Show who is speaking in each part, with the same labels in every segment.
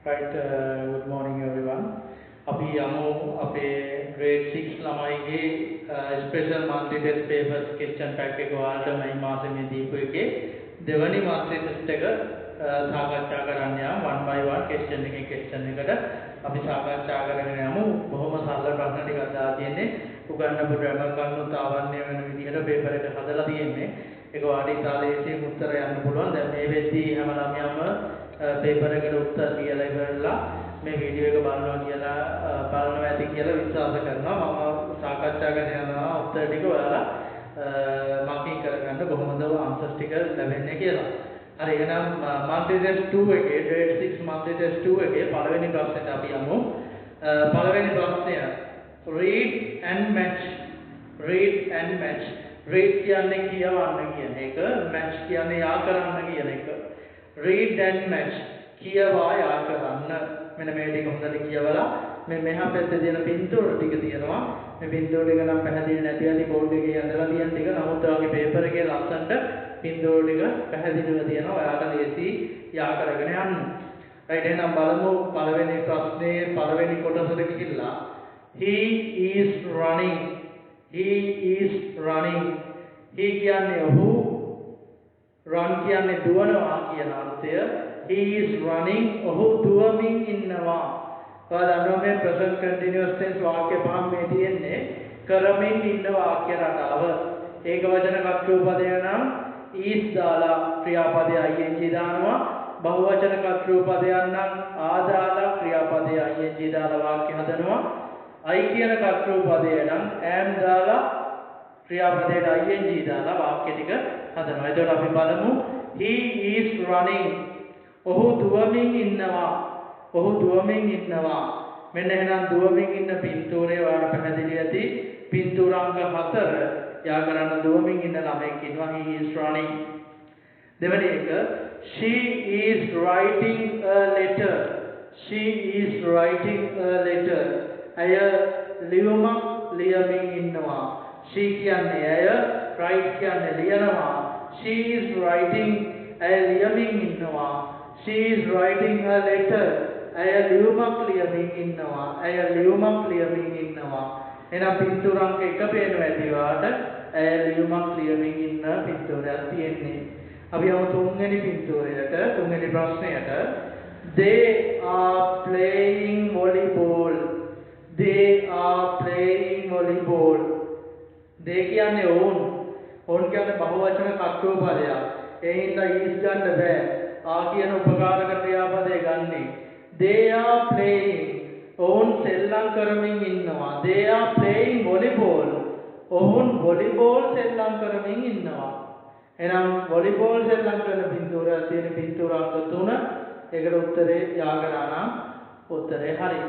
Speaker 1: Right, good morning everyone. अभी हमो अपने grade 6 ළමයිගේ special monthly test papers question pack එක ඔයාලට මේ මාසෙ දීපු එකේ දෙවනි monthly test එක සාකච්ඡා කරන්න යමු one by one question එකේ question එකට අපි සාකච්ඡා කරගෙන යමු. බොහොම සරල ප්‍රශ්න ටිකක් දාලා තියෙන්නේ. උගන්නපු grammar කරුණු තාවන්‍ය වෙන විදිහට paper එක හදලා තියෙන්නේ. ඒක ඔයාලට ඉතාලියෙන් උත්තර යන්න පුළුවන්. දැන් මේ වෙද්දී හැම ළමයාම paper එකට උත්තර කියලා ඉවරලා මේ වීඩියෝ එක බලනවා ඇති කියලා විශ්වාස කරනවා. මම සාකච්ඡා කරන යනවා උත්තර ටික ඔයාලා මාකින් කරගන්න කොහොමද ආන්සර්ස් ටික ලැබෙන්නේ කියලා. හරි එහෙනම් monthly test 2 එකේ grade 6 monthly test 2 එකේ පළවෙනි ප්‍රශ්නෙට අපි යමු. පළවෙනි ප්‍රශ්නය read and match. read කියන්නේ කියවන්න කියන එක, match කියන්නේ යා කරන්න කියන එක. read and match කියවා යා කරන්න. මෙන්න මේ ටික හොඳට කියවලා මේ මෙහා පැත්තේ තියෙන පින්තූර ටික තියෙනවා. මේ පින්තූර ටික නම් පැහැදිලි නැති ඇති බෝඩ් එකේ ඇඳලා තියෙන ටික. නමුත් ඔයාගේ පේපර් එකේ ලස්සනට පින්තූර ටික පැහැදිලිව තියෙනවා. ඔයාට ලේසි යා කරගෙන යන්න. right එහෙනම් බලමු පළවෙනි ප්‍රශ්නේ පළවෙනි කොටසට ගිහිල්ලා he is running. he කියන්නේ ඔහු, run කියන්නේ දුවනවා කියන අර්ථය. he is running ඔහු දුවමින් ඉන්නවා. ඔයාලා දන්නවා මේ present continuous tense වාක්‍ය පහක් මේ තියෙන්නේ කරමින් ඉන්න වාක්‍ය රටාව. ඒක වචන කර්තෘපදය නම් is දාලා ක්‍රියාපදය ing දානවා. බහුවචන කර්තෘපදයක් නම් ආ දාලා ක්‍රියාපදය ing දාලා වාක්‍ය හදනවා. I කියන කර්තෘපදය නම් am දාලා ක්‍රියාපදයට ing දාලා වාක්‍ය ටික හදනවා. එතකොට අපි බලමු he is running ඔහු දුවමින් ඉන්නවා. මෙන්න එහෙනම් දුවමින් ඉන්න පින්තූරේ ඔයාලට පැහැදිලි ඇති. පින්තූරාංග 4 යා කරන්න දුවමින් ඉන්න ළමෙක් ඉන්නවා. he is running. දෙවෙනි එක she is writing a letter. ඇය ලියුමක් ලියමින් ඉන්නවා. she කියන්නේ ඇය, write කියන්නේ ලියනවා. she is writing ඇය ලියමින් ඉන්නවා. she is writing a letter ඇය ලියුමක් ලියමින් ඉන්නවා. එහෙනම් පින්තූරාංක එක පේනවා ඇති වාට ඇය ලියුමක් ලියමින් ඉන්න පින්තූරයක් තියෙන්නේ. අපි යමු තුන්වෙනි පින්තූරයට, තුන්වෙනි ප්‍රශ්නයට. they are playing volleyball. they කියන්නේ ඔවුන් කියන්නේ බහුවචන කර්තෘපදයක්. ඒ හින්දා is ගන්න බෑ. ආ කියන උපකාරක ක්‍රියාපදේ ගන්නෙ. they are playing ඔවුන් සෙල්ලම් කරමින් ඉන්නවා. they are playing volleyball ඔවුන් වොලිබෝල් සෙල්ලම් කරමින් ඉන්නවා. එහෙනම් වොලිබෝල් සෙල්ලම් කරන පින්තූරයක් තියෙන පින්තූරාංක 3. ඒකට උත්තරේ යාගනා නම් උත්තරේ හරි.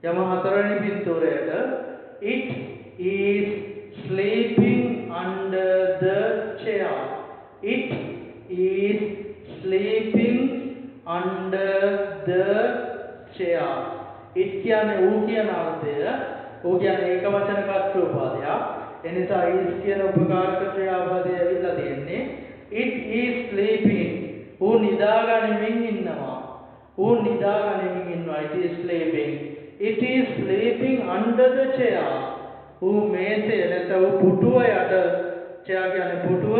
Speaker 1: යම හතරවෙනි පින්තූරයට it is sleeping under the chair. it is sleeping under the chair. it කියන්නේ ඌ කියන අර්ථය. ඌ කියන්නේ ඒක වචන කර්තෘපදයක්. ඒ නිසා is කියන උපකාරක ක්‍රියාපදය ඇවිල්ලා තියෙන්නේ. it is sleeping ඌ නිදාගනිමින් ඉන්නවා. it is sleeping. it is sleeping under the chair. ඌ මේසේ නැත්නම් ඌ පුටුව යට, chair කියන්නේ පුටුව,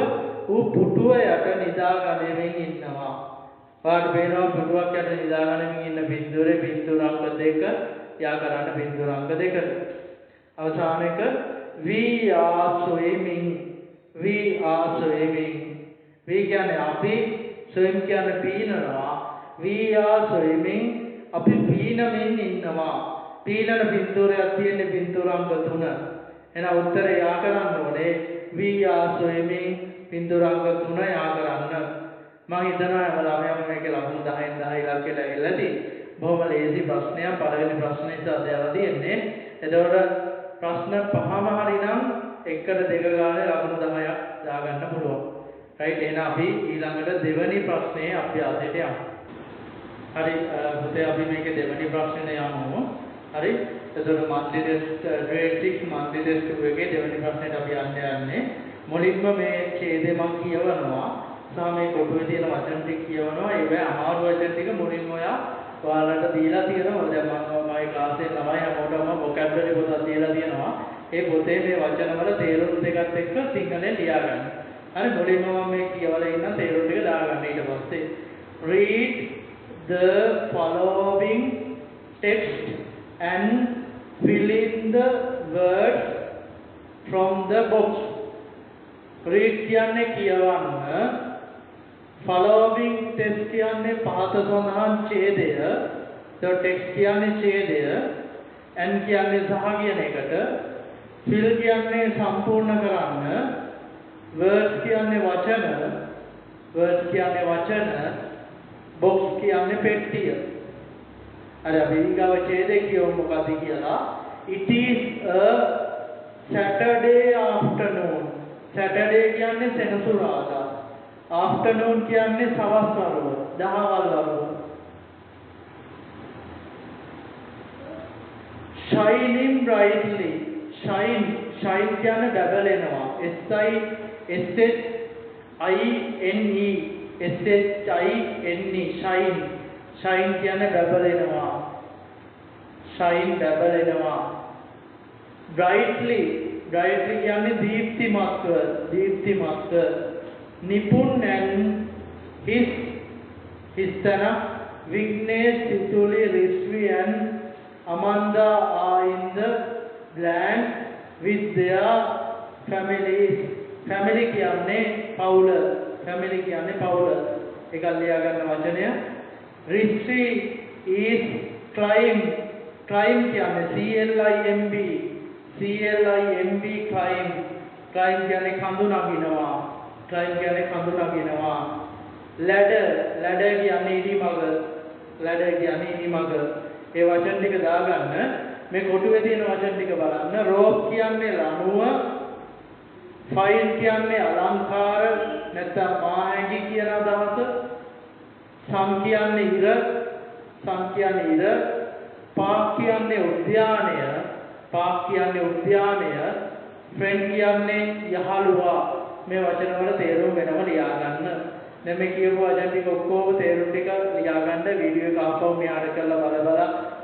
Speaker 1: ඌ පුටුව යට නිදාගනිමින් ඉන්නවා. ඔයාලට පේනවා පුටුවක් යට නිදාගනිමින් ඉන්න පින්තූරේ පින්තූරාංක 2 යා කරන්න පින්තූරාංක 2ට. අවසාන එක we are swimming. we කියන්නේ අපි, swim කියන්නේ පීනනවා. we are swimming අපි පීනමින් ඉන්නවා. පීනන පින්තූරයක් තියෙන පින්තූරාංක 3. එහෙනම් උත්තරේ යා කරන්න ඕනේ we are swimming පින්තූරාංක 3 යා කරන්න. මම හිතනවා ළමයාම මේකේ ලකුණු 10න් 10 ඉලක්කයට ඇවිල්ලා තියෙන්නේ. බොහොම ලේසි ප්‍රශ්නයක්. පළවෙනි ප්‍රශ්නේ ඉස්සරහට තියෙන්නේ. එතකොට ප්‍රශ්න පහම හරිනම් 1කට 2 ගානේ ලකුණු 10ක් දාගන්න පුළුවන්. right එහෙනම් අපි ඊළඟට දෙවෙනි ප්‍රශ්නේ අභ්‍යාසයට යමු. හරි පුතේ අපි මේකේ දෙවෙනි ප්‍රශ්නේ යමු. හරි එතකොට monthly test grade 6 monthly test 2 එකේ දෙවෙනි ප්‍රශ්නෙට අපි යන්නේ. මුලින්ම මේ ඡේදය මම කියවනවා. සහ මේ කොටුවේ තියෙන වචන ටික කියවනවා. ඒවැ අමාරු වචන ටික මුලින්ම ඔයාලට දීලා තියෙනවා. දැන් මම මගේ ක්ලාස් එකේ ළමයි හැමෝටම vocabulary පොතක් දීලා තියෙනවා. ඒ පොතේ මේ වචන වල තේරුම් දෙකත් එක්ක සිංහලෙන් ලියාගන්න. හරි මුලින්ම මම මේ කියවලා ඉන්න තේරුම් ටික දාගන්න. ඊට පස්සේ read the following text and fill in the words from the box. read කියන්නේ කියවන්න. following text කියන්නේ පහත සඳහන් ඡේදය. the text කියන්නේ ඡේදය. and කියන්නේ සහ කියන එකට. fill කියන්නේ සම්පූර්ණ කරන්න. words කියන්නේ වචන. words කියන්නේ වචන. box කියන්නේ පෙට්ටිය. අර අපි ඊගාව ඡේදේ කියවමු මොකද කියලා. it is a Saturday afternoon. Saturday කියන්නේ සෙනසුරාදා. afternoon කියන්නේ සවස් වරුව, දහවල් වරුව. shining brightly. shine කියන්නේ බබලෙනවා. shine කියන්නේ බබලෙනවා. brightly කියන්නේ දීප්තිමත්ව. Nipun and his Tana, Vignesh, Situli, Rishvi and Amanda are in the land with their families. Family කියන්නේ පවුල. එකක් ලියා ගන්න වචනය. Rishvi is climb කියන්නේ CLIMB climb කියන්නේ කඳු නගිනවා. ladder කියන්නේ ඉනිමග. ඒ වචන ටික දාගන්න. මේ කොටුවේ තියෙන වචන ටික බලන්න. rope කියන්නේ ලණුව. fine කියන්නේ අලංකාර නැත්නම් මාහැඟි කියන අදහස. sun කියන්නේ ඉර. park කියන්නේ උද්‍යානය. friend කියන්නේ යහළුවා. මේ වචන වල තේරුම් වෙනම ලියා ගන්න. දැන් මේ කියපු වචන ටික ඔක්කොම තේරුම් ටික ලියා ගන්න වීඩියෝ එක ආපහු මෙහාට කරලා බල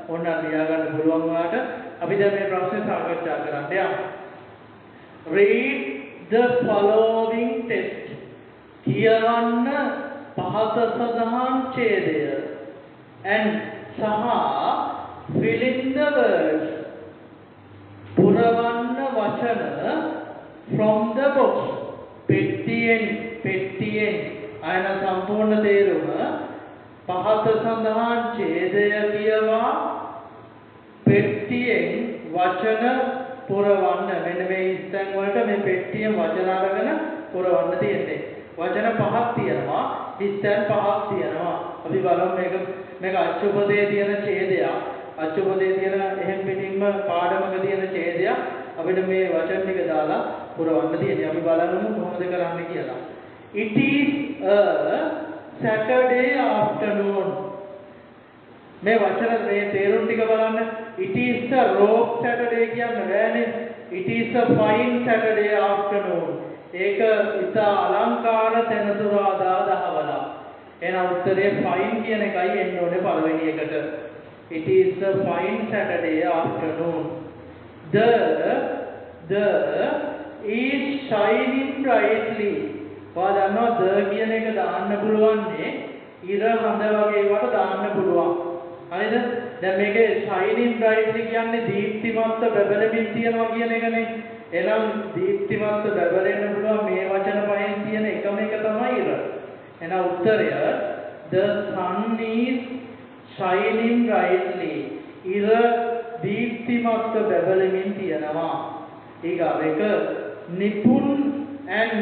Speaker 1: ඕන්න ලියා ගන්න පුළුවන් ඔයාලට. අපි දැන් මේ ප්‍රශ්නේ සාකච්ඡා කරන්න යමු. read the following text. කියවන්න පහත සඳහන් ඡේදය. and සහ fill in the words. පුරවන්න වචන from the box. පෙට්ටියෙන් අයන සම්පූර්ණ තේරුම පහත සඳහන් ඡේදය කියවා පෙට්ටියෙන් වචන පුරවන්න. මෙන්න මේ ඉස්තන් වලට මේ පෙට්ටියෙන් වචන අරගෙන පුරවන්න තියෙන්නේ. වචන පහක් තියෙනවා. ඉස්තන් පහක් තියෙනවා. අපි බලමු මේක අච්චුපදේ තියෙන ඡේදයක්. අච්චුපදේ තියෙන එහෙම් පිටින්ම පාඩමක තියෙන ඡේදයක්. අපිට මේ වචන ටික දාලා පුරවන්න තියෙනවා. අපි බලමු කොහොමද කරන්න කියලා. It is a Saturday afternoon. මේ වචන මේ තේරුම් ටික බලන්න. It is a rope Saturday කියන්නේ බෑනේ. It is a fine Saturday afternoon. ඒක ඉතා අලංකාර සෙනසුරාදා දහවල. එහෙනම් උත්තරේ fine කියන එකයි එන්න ඕනේ පළවෙනි එකට. It is a fine Saturday afternoon. The is shining brightly. ඔයාලා දන්නවා the කියන එක දාන්න පුළුවන්නේ ඉර හඳ වගේ ඒවට දාන්න පුළුවන්. හරිද? දැන් මේකේ shining brightly කියන්නේ දීප්තිමත්ව බබලමින් තියනවා කියන එකනේ. එහෙනම් දීප්තිමත්ව බබලෙන්න පුළුවන් මේ වචන පහෙන් තියෙන එකම එක තමයි ඉර. එහෙනම් උත්තරය the sun is shining brightly. ඉර දීප්තිමත්ව බබලමින් තියනවා. ඊගාව එක Nipun and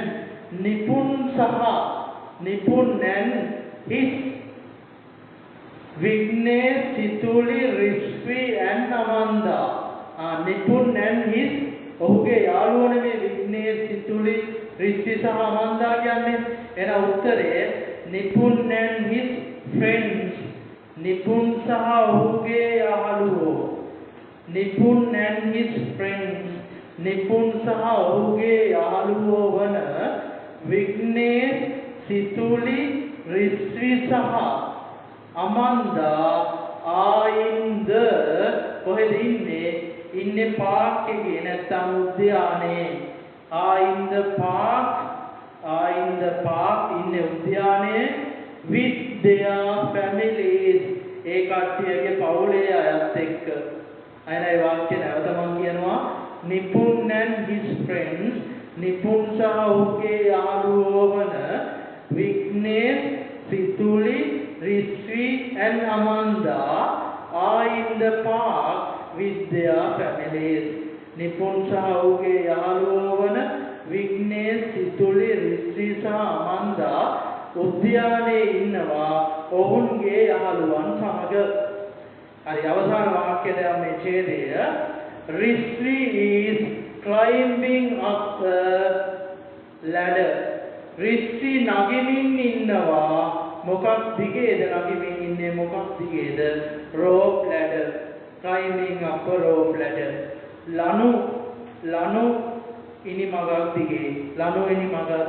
Speaker 1: his Vignesh, Situli, Rishvi and Amanda. Nipun and his ඔහුගේ යාළුවනේ මේ Vignesh, Situli, Rishvi සහ Amanda කියන්නේ. එහෙනම් උත්තරේ Nipun and his friends. Nipun සහ ඔහුගේ යාළුවෝ. Nipun and his friends. Nipun සහ ඔහුගේ යාළුවෝ වන Vignesh, Situli, Rizvi Saha, Amanda are in the කොහෙද ඉන්නේ park එකේ නැත්නම් උද්‍යානයේ are in the park ඉන්නේ උද්‍යානයේ with their families ඒ කට්ටියගේ පවුලේ අයත් එක්ක අයනයි වාක්‍ය නැවත මම කියනවා Nipun and his friends Nipun සහ ඔහුගේ යාළුවෝ වන විග්නේෂ් සිතුලි රිස්වි and Amanda are in the park with their families. Nipun සහ ඔහුගේ යාළුවෝ වන විග්නේෂ් සිතුලි රිස්වි සහ අමන්දා උද්‍යානයේ ඉන්නවා ඔවුන්ගේ යාළුවන් සමග. හරි අවසාන වාක්‍යය දැන් මේ ඡේදය රිස්වි is climbing up a ladder. රිස්වි නගිමින් ඉන්නවා මොකක් දිගේද නගිමින් ඉන්නේ මොකක් දිගේද rope ladder climbing up a rope ladder ලනු ඉනි මගක්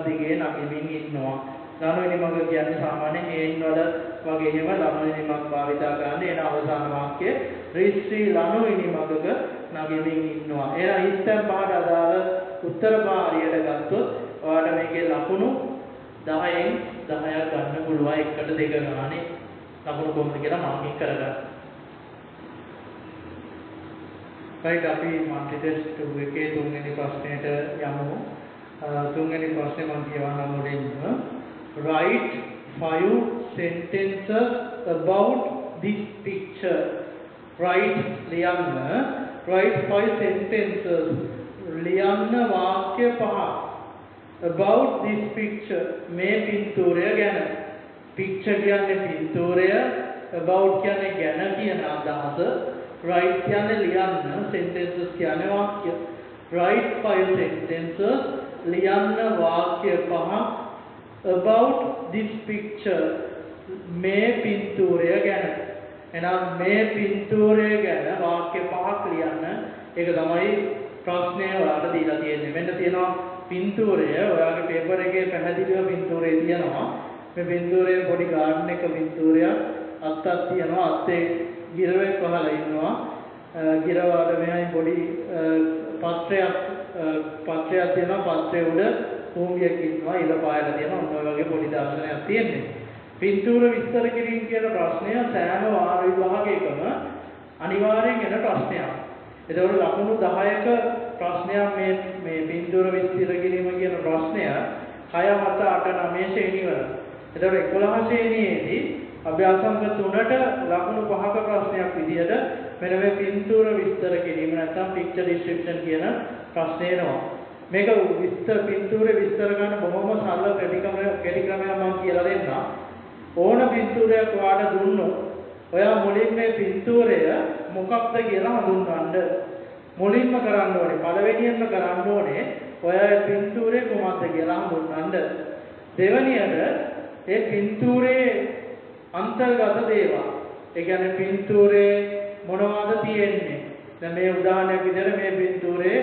Speaker 1: දිගේ නගිමින් ඉන්නවා ලනු ඉනි මග කියන්නේ සාමාන්‍ය හේන් වල වගේ එහෙම ලනු ඉනි මග භාවිතා කරන්නේ එන අවසාන වාක්‍යය රිස්වි ලනු ඉනි මගක නගිමින් ඉන්නවා එහෙනම් ඉස්තර පහට අදාළ උත්තර පාරියට ගත්තොත් ඔයාලට මේකේ ලකුණු 10න් 10ක් ගන්න පුළුවන් එකට දෙක ගානේ ලකුණු කොහොමද කියලා මාර්කින් කරගන්න. right අපි මල්ටි ටෙස්ට් එකේ තුන්වෙනි ප්‍රශ්නෙට යමු. තුන්වෙනි ප්‍රශ්නේ මම කියවන්න මුලින්ම write 5 sentences about this picture. write 5 sentences ලියන්න වාක්‍ය 5 about this picture මේ පින්තූරය ගැන picture කියන්නේ පින්තූරය about කියන්නේ ගැන කියන අදහස write කියන්නේ ලියන්න sentences කියන්නේ වාක්‍ය write 5 sentences ලියන්න වාක්‍ය 5 about this picture මේ පින්තූරය ගැන එහෙනම් මේ පින්තූරය ගැන වාක්‍ය 5ක් ලියන්න ඒක තමයි ප්‍රශ්නය ඔයාලට දීලා තියෙන්නේ මෙන්න තියෙනවා පින්තූරය ඔයාගේ පේපර් එකේ පැහැදිලිව පින්තූරය තියෙනවා මේ පින්තූරයේ පොඩි ගාඩන් එක පින්තූරයක් අත්තක් තියෙනවා අත්තේ ගිරවෙක් වහලා ඉන්නවා ගිරවල මෙහායි පොඩි පත්‍රයක් තියෙනවා පත්‍රයේ උඩ කූඹියක් ඉන්නවා ඉල පායලා තියෙනවා ඔන්න ඔය වගේ පොඩි දර්ශනයක් තියෙන්නේ පින්තූර විස්තර කිරීම කියන ප්‍රශ්නය සෑම වාර විභාගයකම අනිවාර්යෙන් එන ප්‍රශ්නයක් එතකොට ලකුණු 10ක ප්‍රශ්නයක් මේ පින්තූර විස්තර කිරීම කියන ප්‍රශ්නය 6 7 8 9 ශ්‍රේණි වල. එතකොට 11 ශ්‍රේණියේදී අභ්‍යාසංග 3ට ලකුණු 5ක ප්‍රශ්නයක් විදිහට මෙන්න මේ පින්තූර විස්තර කිරීම නැත්නම් picture description කියන ප්‍රශ්නේ එනවා. මේක පින්තූර විස්තර කරන බොහොම සරල කෙටි ක්‍රමයක් මම කියලා දෙන්නම්. ඕන පින්තූරයක් ඔයාලට දුන්නොත් ඔයා මුලින් මේ පින්තූරය මොකක්ද කියලා හඳුන්වන්න. මුලින්ම කරන්න ඕනේ පළවෙනියෙන්ම කරන්න ඕනේ ඔයා පින්තූරේ කොහොමද කියලා හඳුන්වන්න. දෙවෙනියට ඒ පින්තූරේ අන්තර්ගත දේවල්. ඒ කියන්නේ පින්තූරේ මොනවද තියෙන්නේ? දැන් මේ උදාහරණයක් විදිහට මේ පින්තූරේ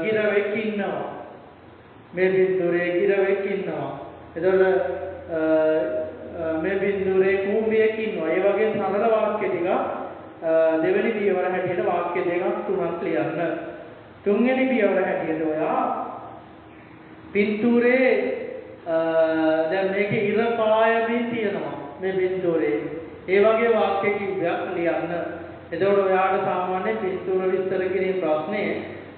Speaker 1: ගිරවෙක් ඉන්නවා. මේ පින්තූරේ ගිරවෙක් ඉන්නවා. එතකොට මේ පින්තූරේ කූඹියක් ඉන්නවා. ඒ වගේ සරල වාක්‍ය ටික දෙවෙනි පියවර හැටියට වාක්‍ය දෙකක් තුනක් ලියන්න. තුන්වෙනි පියවර හැටියට ඔයා පින්තූරේ දැන් මේකේ ඉර පායමේ තියෙනවා මේ පින්තූරේ. ඒ වගේ වාක්‍ය කිහිපයක් ලියන්න. එතකොට ඔයාට සාමාන්‍ය පින්තූර විස්තර කිරීම ප්‍රශ්නේ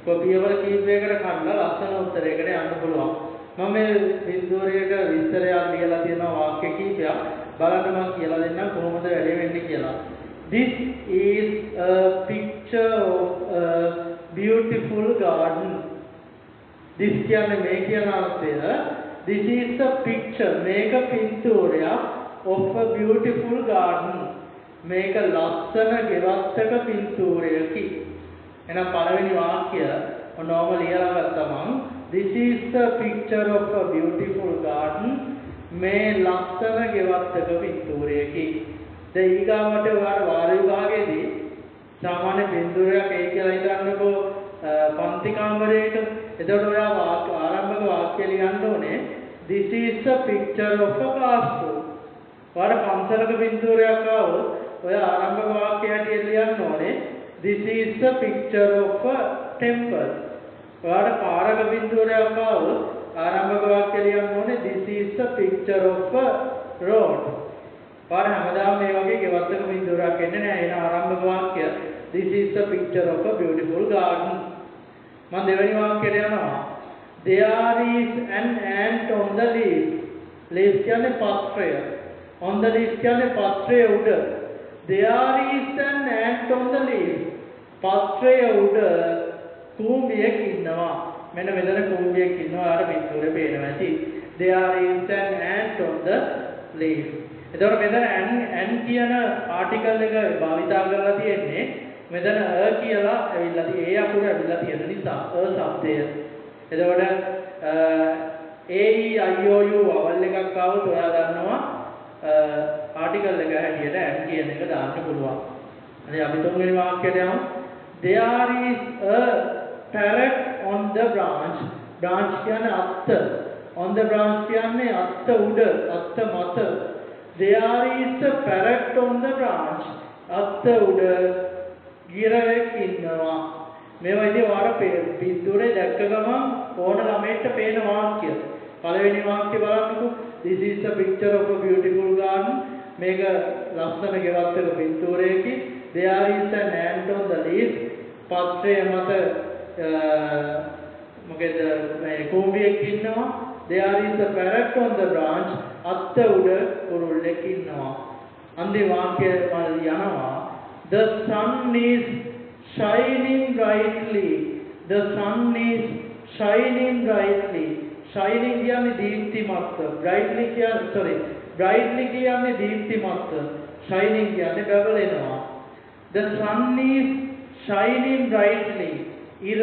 Speaker 1: පියවර කිහිපයකට කඩලා ලස්සන උත්තරයකට යන්න පුළුවන්. මම මේ පින්තූරයක විස්තරයක් ලියලා තියෙනවා වාක්‍ය කිහිපයක්. බලන්න මම කියලා දෙන්නම් කොහොමද වැඩේ වෙන්නේ කියලා. This is a picture of a beautiful garden. This කියන්නේ මේ කියන අර්ථය. This is a picture මේක පින්තූරයක් of a beautiful garden. මේක ලස්සන ගෙවත්තක පින්තූරයකි. එහෙනම් පළවෙනි වාක්‍ය ඔන්නෝම ලියලා ගත්තා මම. This is a picture of a beautiful garden. මේ ලස්සන ගෙවත්තක පින්තූරයකි. දැන් ඊගාවට ඔයාලා වාර විභාගයේදී සාමාන්‍ය පින්තූරයක් ඒ කියලා හිතන්නකෝ පන්ති කාමරයක. එතකොට ඔයා ආරම්භක වාක්‍ය ලියන්න ඕනේ this is a picture of a classroom. ඔයාලා පන්සලක පින්තූරයක් ආවොත් ඔය ආරම්භක වාක්‍යයට ලියන්න ඕනේ this is a picture of a temple. ඔයාලා පාරක පින්තූරයක් ආවොත් ආරම්භක වාක්‍යය ලියන්න ඕනේ this is a picture of a road. ඔයාලා හැමදාම මේ වගේ ගෙවත්තක පින්තූරයක් එන්නේ නැහැ. එන ආරම්භක වාක්‍ය this is a picture of a beautiful garden. මම දෙවෙනි වාක්‍යයට යනවා. There is an ant on the leaf. Leaf කියන්නේ පත්‍රය. On the leaf කියන්නේ පත්‍රය උඩ. There is an ant on the leaf. පත්‍රය උඩ කූඹියෙක් ඉන්නවා. මෙන්න මෙතන කූඹියෙක් ඉන්නවා. ආර පිටුරේ පේනවා ඇති. There is an ant on the leaf. එතකොට මෙතන an කියන ආටිකල් එක භාවිතා කරලා තියෙන්නේ මෙතන a කියලා ඇවිල්ලා තියෙන්නේ. ඒ අකුර ඇවිල්ලා තියෙන නිසා a શબ્දය. එතකොට a e i o u වවල් එකක් ආවොත් ඔයා දන්නවා ආටිකල් එක හැටියට an කියන එක දාන්න පුළුවන්. හරි අපි තුන්වෙනි වාක්‍යයට යමු. There is a parrot on the branch. Branch කියන්නේ අත්ත. On the branch කියන්නේ අත්ත උඩ, අත්ත මත. There is a parrot on the branch. අත්ත උඩ ගිරවෙක් ඉන්නවා. මේවා ඉතින් ඔයාලා පිටුරේ දැක්ක ගමන් ඕන ළමයට පේන වාක්‍ය. පළවෙනි වාක්‍ය බලන්නකෝ. This is a picture of a beautiful garden. මේක ලස්සන ගෙවත්තක පින්තූරයකි. There is an ant on the leaf. පත්‍රය මත මොකද මේ කූඹියෙක් ඉන්නවා. There is a parrot on the branch. අත්ත උඩ කුරුල්ලෙක් ඉන්නවා. අන්තිම වාක්‍යය යනවා. The sun is shining brightly. The sun is shining brightly. Shining කියන්නේ දීප්තිමත්. Brightly කියන්නේ දීප්තිමත්. Shining කියන්නේ බබලෙනවා. The sun is shining brightly. ඉර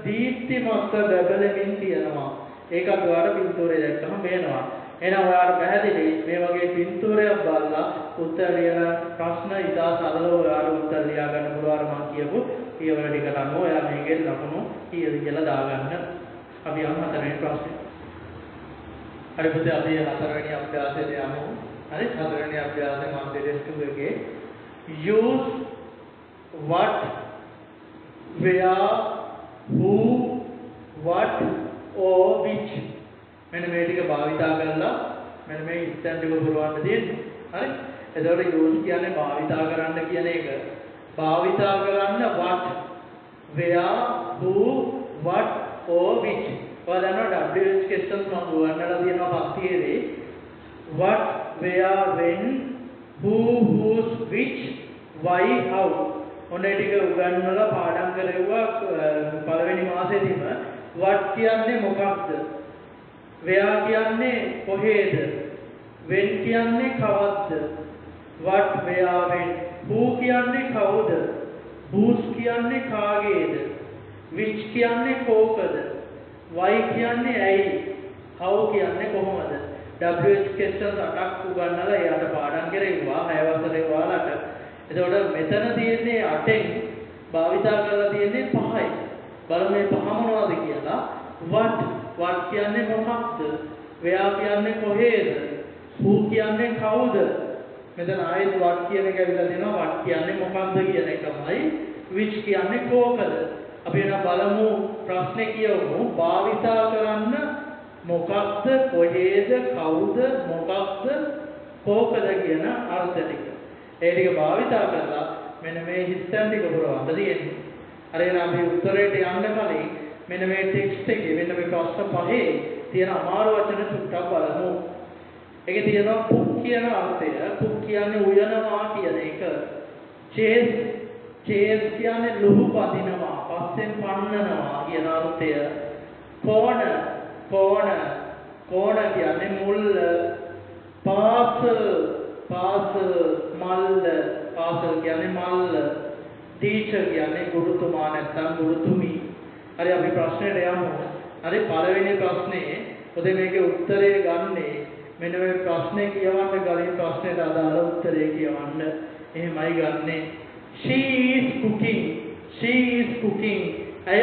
Speaker 1: දීප්තිමත් බබලමින් තියෙනවා. ඒකත් ඔයාලා පින්තූරේ දැක්කම පේනවා. එහෙනම් ඔයාලා පැහැදිලි මේ වගේ පින්තූරයක් බලලා උත්තර ලියන ප්‍රශ්න ඉතා සරලව ඔයාලා උත්තර ලියා ගන්න පුළුවන් මම කියපු පියවර ටිකට අනුව ඔයා මේකේ ලකුණු කීයද කියලා දාගන්න. අපි යමු හතරවෙනි ප්‍රශ්නේ. හරි පුතේ අපි හතරවෙනි අභ්‍යාසයට යමු. හරි හතරවෙනි අභ්‍යාසයේ මම ටෙස්ට් එකේ use what where who what or which මෙන්න මේ ටික භාවිතා කරලා මෙන්න මේ ඉස්සෙන් ටික පුරවන්න තියෙන්නේ. හරි? එතකොට use කියන්නේ භාවිතා කරන්න කියන එක. භාවිතා කරන්න what where who what or which. ඔයාලා දන්නවා WH questions මම ගොඩනගලා තියෙනවා පස්තියේදී what where when who whose which why how ඔන්න ටික උගන්වලා පාඩම් කරෙව්වා පළවෙනි මාසෙදිම what කියන්නේ මොකක්ද? where කියන්නේ කොහේද? when කියන්නේ කවද්ද? what where when who කියන්නේ කවුද? whose කියන්නේ කාගේද? which කියන්නේ කෝකද? why කියන්නේ ඇයි? how කියන්නේ කොහොමද? WH questions 8ක් උගන්වලා එයාට පාඩම් කරෙව්වා 6 වසරේ ඔයාලට. එතකොට මෙතන තියෙන්නේ 8න් භාවිතා කරලා තියෙන්නේ 5යි. බලමු මේ පහ මොනවද කියලා. what කියන්නේ මොකක්ද? where කියන්නේ කොහේද? who කියන්නේ කවුද? මෙතන ආයෙත් what කියන එක ඇවිල්ලා දෙනවා. what කියන්නේ මොකක්ද කියන එකමයි. which කියන්නේ කෝකද? අපි එන බලමු ප්‍රශ්නේ කියවමු. භාවිතා කරන්න මොකක්ද? කොහේද? කවුද? මොකක්ද? කෝකද කියන අර්ථ ටික. ඒ ටික භාවිතා කරලා මෙන්න මේ හිස්තැන් ටික පුරවන්න තියෙන්නේ. හරියට අපි උත්තරයට යන්න කලින් මෙන්න මේ ටෙක්ස්ට් එකේ මෙන්න මේ ප්‍රශ්න පහේ තියෙන අමාරු වචන ටිකක් බලමු. ඒකේ තියෙනවා පුක් කියන අර්ථය. පුක් කියන්නේ උයනවා කියන එක. chase කියන්නේ ලුහු පදිනවා, පස්සෙන් පන්නනවා කියන අර්ථය. corner කියන්නේ මුල්. parcel මල්ල, parcel කියන්නේ මල්ල. teacher කියන්නේ ගුරුතුමා නැත්නම් ගුරුතුමී. හරි අපි ප්‍රශ්නෙට යමු. හරි පළවෙනි ප්‍රශ්නේ පොතේ මේකේ උත්තරය ගන්නේ මෙන්න මේ ප්‍රශ්නේ කියවන්න ගලින් ප්‍රශ්නෙට අදාළ උත්තරය කියවන්න. එහෙමයි ගන්නෙ. she is cooking. ඇය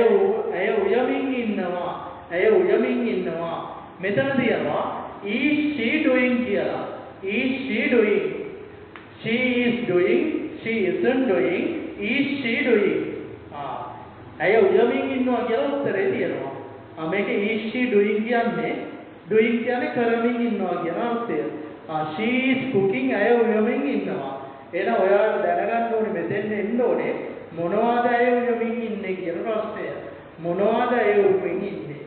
Speaker 1: උයමින් ඉන්නවා. මෙතන තියෙනවා is she doing කියලා. Is she doing? She is doing. She isn't doing. Is she doing? ඇය උයමින් ඉන්නවා කියලා උත්තරේ තියෙනවා. මේකේ is she doing කියන්නේ doing කියන්නේ කරමින් ඉන්නවා කියන අර්ථය. she is cooking ඇය උයමින් ඉන්නවා. එහෙනම් ඔයාලා දැනගන්න ඕනේ මෙතෙන් එන්න ඕනේ මොනවද ඇය උයමින් ඉන්නේ කියන ප්‍රශ්නය. මොනවද ඇය උයමින් ඉන්නේ?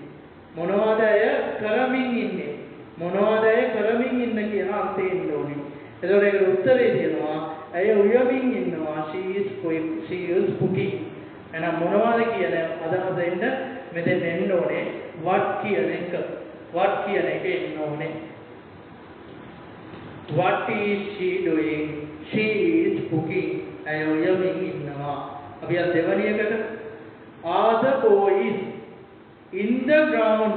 Speaker 1: මොනවද ඇය කරමින් ඉන්නේ? මොනවද ඇය කරමින් ඉන්න කියන අර්ථය එන්න ඕනේ. එතකොට ඒකට උත්තරේ තියෙනවා ඇය උයමින් ඉන්නවා. she is cooking. එහෙනම් මොනවද කියන අදහස එන්න මෙතෙන් එන්න ඕනේ what කියන එක. what කියන එක එන්න ඕනේ. what is she doing? she is cooking. ඇය උයමින් ඉන්නවා. අපි අද දෙවැනි එකට are the boys in the ground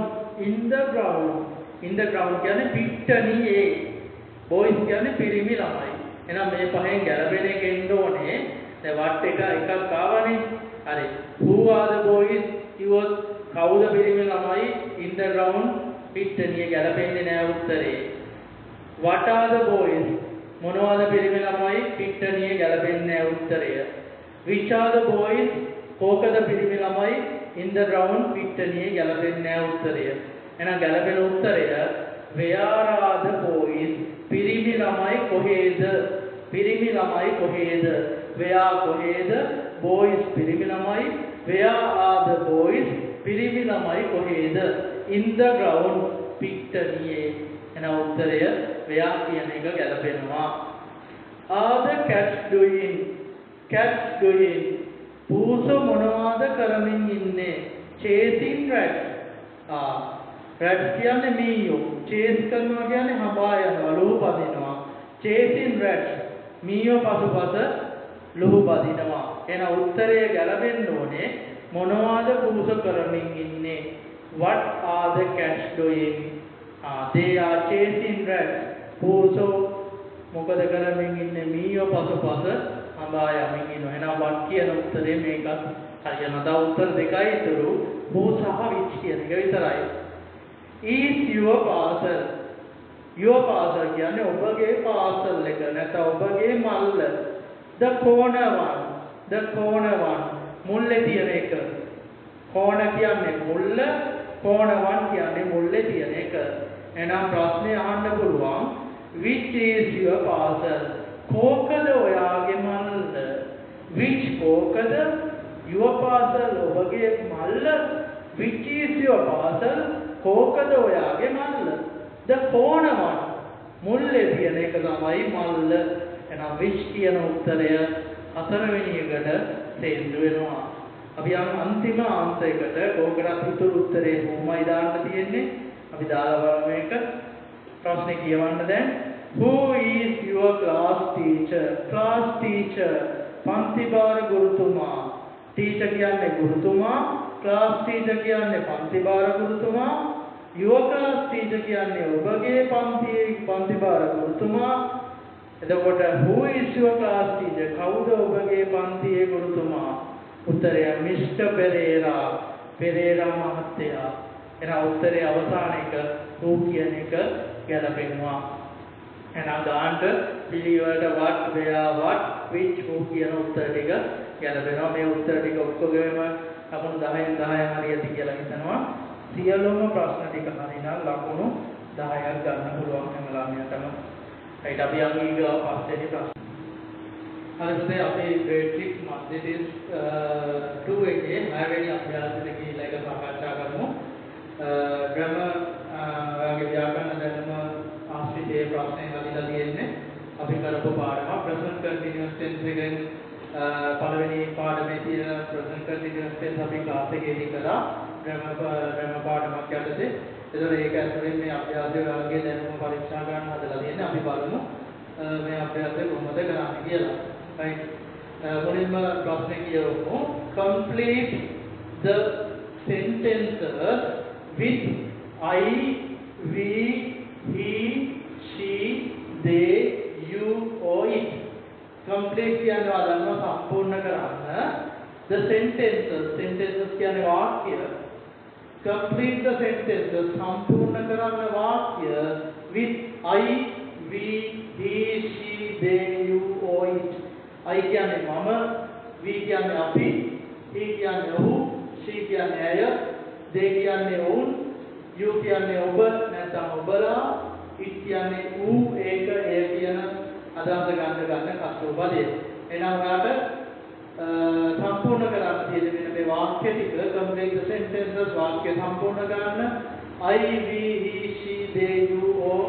Speaker 1: කියන්නේ පිට්ටනියේ. boys කියන්නේ පිරිමි ළමයි. එහෙනම් මේ පහෙන් ගැලපෙන එක එන්න ඕනේ. දැන් what එකක් ආවනේ. හරි. who are the boys? කිව්වොත් කවුද පිරිමි ළමයි in the ground පිට්ටනියේ ගැලපෙන්නේ නැහැ උත්තරේ. what are the boys? මොනවාද පිරිමි ළමයි පිට්ටනියේ ගැලපෙන්නේ නැහැ උත්තරය. which are the boys? කෝකද පිරිමි ළමයි in the ground පිට්ටනියේ ගැලපෙන්නේ නැහැ උත්තරය. එහෙනම් ගැලපෙන උත්තරය where are the boys? පිරිමි ළමයි කොහේද? පිරිමි ළමයි කොහේද? where කොහේද? boys පිරිමි ළමයි. where are the boys? පිරිමි ළමයි කොහේද? in the ground පිට්ටනියේ. එහෙනම් උත්තරය where කියන එක ගැලපෙනවා. are the cats doing? පූස මොනවාද කරමින් ඉන්නේ? chasing rats. rats කියන්නේ මීයෝ. chase කරනවා කියන්නේ හඹා යනවා, ලුහු පදිනවා. chasing rats. මීයෝ පසුපස ලුහු පදිනවා. එහෙනම් උත්තරය ගැලපෙන්න ඕනේ මොනවාද පූස කරමින් ඉන්නේ? what are the cats doing? they are chasing rats. පූසෝ මොකද කරමින් ඉන්නේ? මීයෝ පසුපස හඹා යමින් ඉන්නවා. එහෙනම් what කියන උත්තරේ මේකත් හරියනවා. තව උත්තර දෙකයි ඉතුරු. who සහ which කියන එක විතරයි. is your parcel? your parcel කියන්නේ ඔබගේ පාසල් එක නැත්නම් ඔබගේ මල්ල. the corner one මුල්ලේ තියෙන එක. corner කියන්නේ මුල්ල, corner one කියන්නේ මුල්ලේ තියෙන එක. එහෙනම් ප්‍රශ්නේ අහන්න පුළුවන් which is your parcel? කෝකද ඔයාගේ මල්ල? which කෝකද? your parcel ඔබගේ මල්ල. which is your parcel? කෝකද ඔයාගේ මල්ල? the corner one මුල්ලේ තියෙන එක තමයි මල්ල. එහෙනම් which කියන උත්තරය හතරවෙනි එකට තේන්දු වෙනවා. අපි යන අන්තිම ආන්සර් එකට කෝකටත් උතුරු උත්තරේ කොහොමයි දාන්න තියෙන්නේ? අපි දාලා බලමු මේක. ප්‍රශ්නේ කියවන්න දැන්. who is your class teacher? class teacher පන්ති භාර ගුරුතුමා. teacher කියන්නේ ගුරුතුමා, class teacher කියන්නේ පන්ති භාර ගුරුතුමා. your class teacher කියන්නේ ඔබගේ පන්තියේ පන්ති භාර ගුරුතුමා. එතකොට who is your class teacher? කවුද ඔබගේ පන්තියේ ගුරුතුමා? උත්තරය Mr. පෙරේරා මහත්තයා. එහෙනම් උත්තරේ අවසාන එක who කියන එක ගැලපෙනවා. එහෙනම් ගානට පිළිවෙලට what, where, what, which, who කියන උත්තර ටික ගැලපෙනවා. මේ උත්තර ටික ඔක්කොගෙම ලකුණු 10න් 10 හරියටි කියලා හිතනවා. සියලුම ප්‍රශ්න ටික හරිනම් ලකුණු 10ක් ගන්න පුළුවන් හැම ළමයාටම. ඊට අපි යමු ඊගා පස්වෙනි ප්‍රශ්න. හරිද? අපි grade 6 mathematics 2 එකේ 6 වෙනි අභ්‍යාසයට ගිහිල්ලා ඒක සාකච්ඡා කරමු. grammar ඔයාගේ ව්‍යාකරණ දැනුම ආශ්‍රිතයේ ප්‍රශ්නේ හදිලා තියෙන්නේ. අපි කරපු පාඩම present continuous tense එකෙන් පළවෙනි පාඩමේ තියෙන present continuous tense අපි ක්ලාස් එකේදී කළා. grammar පාඩමක් යටතේ. ඒතකොට ඒක ඇතුලේ මේ අභ්‍යාසය ඔයාගේ දැනුම පරීක්ෂා කරන්න හදලා තියෙන්නේ. අපි බලමු මේ අභ්‍යාසය කොහොමද කරන්නේ කියලා. right. මුලින්ම ප්‍රශ්නේ කියවමු. complete the sentences with I, we, he, she, they, you or it. complete කියන්නේ ආදම්ම සම්පූර්ණ කරන්න. the sentences කියන්නේ වාක්‍ය. complete the sentence සම්පූර්ණ කරන්න වාක්‍ය with I, we, he, she, they, you, or it. I කියන්නේ මම, we කියන්නේ අපි, he කියන්නේ ඔහු, she කියන්නේ ඇය, they කියන්නේ ඔවුන්, you කියන්නේ ඔබ නැත්නම් ඔබලා, it කියන්නේ ඌ, ඒක, එය කියන අදහස ගන්න කස්තු පදය. එහෙනම් ඔයාලට සම්පූර්ණ කරන්න තියෙන මේ වාක්‍ය ටික complete the sentences වාක්‍ය සම්පූර්ණ කරන්න I, we, he, she, they, you, or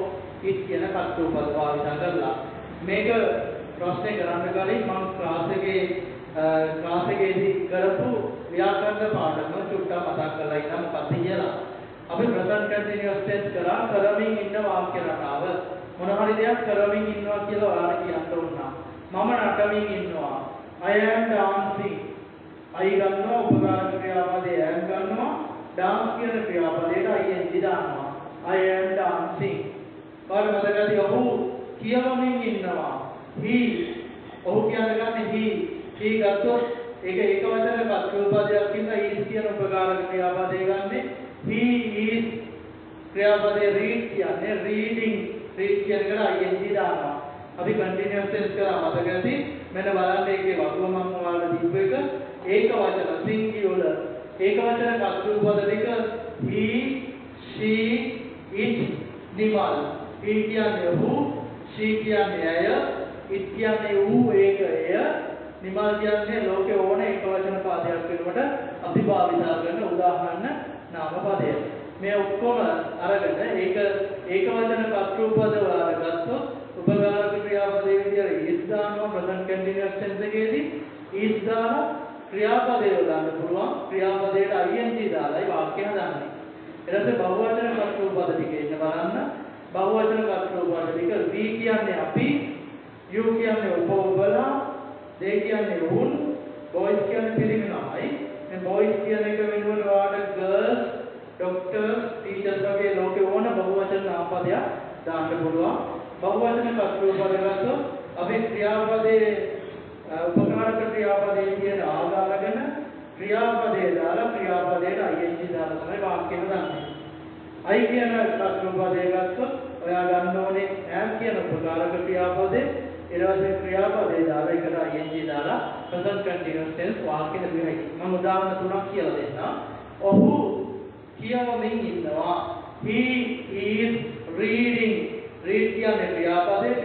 Speaker 1: it කියන කස්තු පද භාවිත කරලා මේක ප්‍රශ්නේ කරන්න කලින් මම ක්ලාස් එකේදී කරපු ව්‍යාකරණ පාඩම චුට්ටක් මතක් කරලා ඉන්න මොකක්ද කියලා. අපි present continuous tense කරා කරමින් ඉන්න වාක්‍ය රටාව මොන හරි දෙයක් කරමින් ඉන්නවා කියලා ඔයාලා කියන්න ඕන. මම නටමින් ඉන්නවා. I am dancing. I ගන්නවා උපකාරක ක්‍රියාපදයේ am ගන්නවා. dance කියන ක්‍රියාපදයට ing දානවා. I am dancing. ඔයාලා මතකද ඔහු කියවමින් ඉන්නවා. He ඔහු කියන්නේ he ගත්තොත් ඒක එක වචන පදයක් ඉන්න is කියන උපකාරක ක්‍රියාපදේ ගන්නෙ he is ක්‍රියාපදේ read කියන්නේ reading read කියන එකට ing දානවා. අපි continuous tense කරා මතකද මෙන්න බලන්න ඒකේ වගුව මම ඔයාලට දීපු එක ඒක වචන singular ඒක වචන පද දෙක he she it Nimal he කියන්නේ ඔහු she කියන්නේ ඇය it කියන්නේ ඌ ඒක එය නිමල් කියන්නේ ලෝකේ ඕන එක වචන පදයක් වෙනකොට අපි භාවිතා කරන උදාහරණ නාම පදය. මේ ඔක්කොම අරගෙන ඒක වචන පද වල ගත්තොත් උපකාරක ක්‍රියාපදයේ විදියට is දානවා present continuous tense එකේදී is දාන ක්‍රියාපදේ දාන්න පුළුවන් ක්‍රියාපදයට ing දාලායි වාක්‍ය හදන්නේ. ඊට පස්සේ බහුවචන පද ටික ඉන්න බලන්න. බහුවචන පද ටික we කියන්නේ අපි you කියන්නේ ඔබලා they කියන්නේ උන් boys කියන්නේ පිරිමි ළමයි. මේ boys කියන එක වෙනුවට ඔයාලට girls doctors teachers වගේ ලෝකේ ඕන බහුවචන නාමපදයක් දාන්න පුළුවන්. බහුවචන පදවලට අපි ක්‍රියාපදයේ උපකාරක ක්‍රියාපදයේ කියන ආකාරගෙන ක්‍රියාපදයේ දාලා ක්‍රියාපදයට ing දාලා තමයි වාක්‍ය හදන්නේ. I කියන පදයේ ගත්තොත් ඔයා ගන්න ඕනේ am කියන උපකාරක ක්‍රියාපදේ ඊට පස්සේ ක්‍රියාපදේ දාලා ඒකට ing දාලා present continuous tense වාක්‍ය දෙකයි. මම උදාහරණ තුනක් කියලා දෙන්නම්. ඔහු කියවමින් ඉන්නවා. He is reading. read කියන්නේ ක්‍රියාපදයට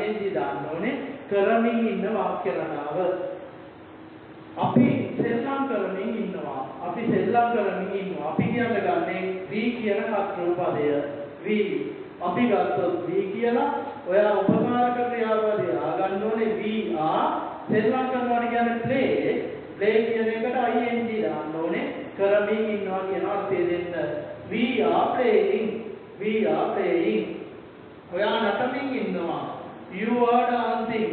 Speaker 1: ing දාන්න ඕනේ. කරමින් ඉන්න වාක්‍ය රටාව. අපි සෙල්ලම් කරමින් ඉන්නවා. අපි කියන්න ගන්නේ we කියන කර්තෘපදය. we අපි ගත්තොත් we කියලා ඔයා උපකාරක ක්‍රියාපදය ආගන්න ඕනේ we are සෙල්ලම් කරනවා කියන්නේ play කියන එකට ing දාන්න ඕනේ. කරමින් ඉන්නවා කියන අර්ථය දෙන්න. we are playing. ඔයා නටමින් ඉන්නවා. you are dancing.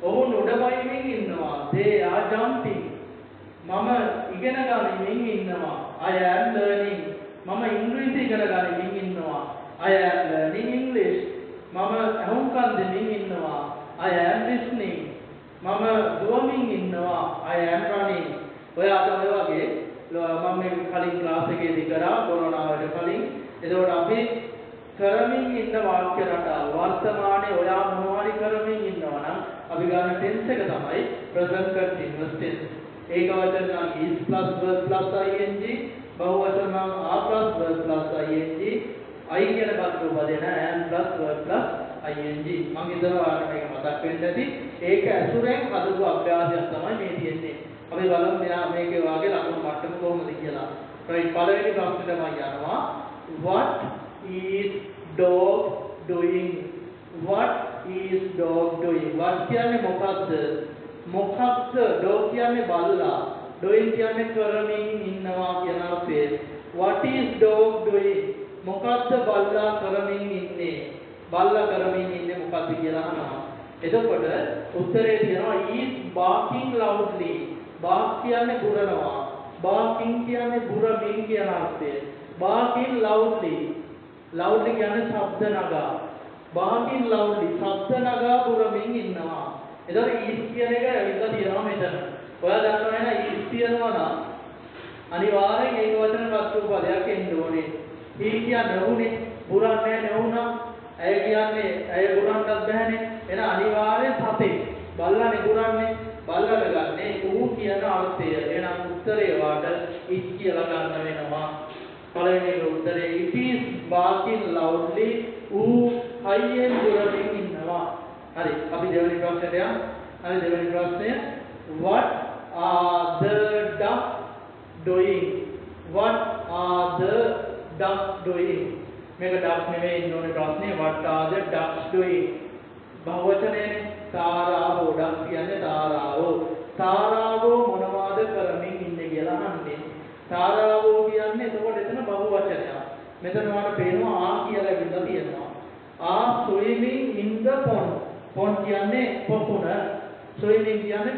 Speaker 1: ඔවුන් උඩබයිමින් ඉන්නවා. they are jumping. මම ඉගෙන ගනිමින් ඉන්නවා. I am learning. මම ඉංග්‍රීසි ඉගෙන ගනිමින් ඉන්නවා. I am learning English. මම අහුම්කන් දෙමින් ඉන්නවා. I am listening. මම දුවමින් ඉන්නවා. I am running. ඔයාට ඔය වගේ මම මේ කලින් ක්ලාස් එකේදී කරා කොරෝනාවට කලින්. එතකොට අපි කරමින් ඉන්න වාක්‍ය රටාව වර්තමානයේ ඔයා මොනවාරි කරමින් ඉන්නවා නම් අපි ගන්න tense එක තමයි present continuous tense. ඒක වචන නම් is plus verb plus ing බහුවචන නම් are plus verb plus ing I කියන පදේ න am plus verb plus ing මම හිතනවා ඔයාලට මේක මතක් වෙන්න ඇති. ඒක ඇසුරෙන් හදපු අභ්‍යාසයක් තමයි මේ තියෙන්නේ. අපි බලමු මෙයා මේකේ වාගේ ලකුණු මට්ටම කොහොමද කියලා. right පළවෙනි ප්‍රශ්නෙට මම යනවා. What is dog doing? What is dog doing? What කියන්නේ මොකක්ද? dog කියන්නේ බල්ලා. doing කියන්නේ කරමින් ඉන්නවා කියන අර්ථය. What is dog doing? මොකක්ද බල්ලා කරමින් ඉන්නේ? බල්ලා කරමින් ඉන්නේ මොකක්ද කියලා අහනවා. එතකොට උත්තරේ තියෙනවා is barking loudly. bark කියන්නේ බුරනවා. barking කියන්නේ බුරමින් කියන අර්ථය. barking loudly. loudly කියන්නේ ශබ්ද නගා. barking loudly ශබ්ද නගා බුරමින් ඉන්නවා. එතකොට is කියන එක ඇවිල්ලා තියෙනවා මෙතන. ඔයා දන්නවා නේද is තියෙනවා නම් අනිවාර්යෙන් ඒක වචන කර්තෘපදයක් එන්න ඕනේ. he කියන්නේ නෙවුනේ. පුරන්නේ නෙවුනා. ඇය කියන්නේ ඇය පුරන්නත් බෑනේ. එන අනිවාර්යෙන් සතේ. බල්ලානේ පුරන්නේ. බල්ලට ගන්නේ ඌ කියන අර්ථය. එහෙනම් උත්තරේ වාට it කියලා ගන්න වෙනවා. පළවෙනි උත්තරේ it is barking loudly. ඌ හයියෙන් පුරමින් ඉන්නවා. හරි. අපි දෙවෙනි ප්‍රශ්නයට යමු. හරි දෙවෙනි ප්‍රශ්නය what are the ducks doing? What are the ducks doing? මේක ducks නෙවෙයි ඉන්න ඕනේ ප්‍රශ්නේ. what are the ducks doing? බහුවචනයනේ. තාරාවෝ ducks කියන්නේ තාරාවෝ. තාරාවෝ මොනවද කරමින් ඉන්නේ කියලා අහන්නේ. තාරාවෝ කියන්නේ එතකොට එතන බහුවචනයක්. මෙතන ඔයාලට පේනවා ආ කියලා ඉඳලා තියෙනවා. are swimming in the pond. pond කියන්නේ පොකුණ. swimming කියන්නේ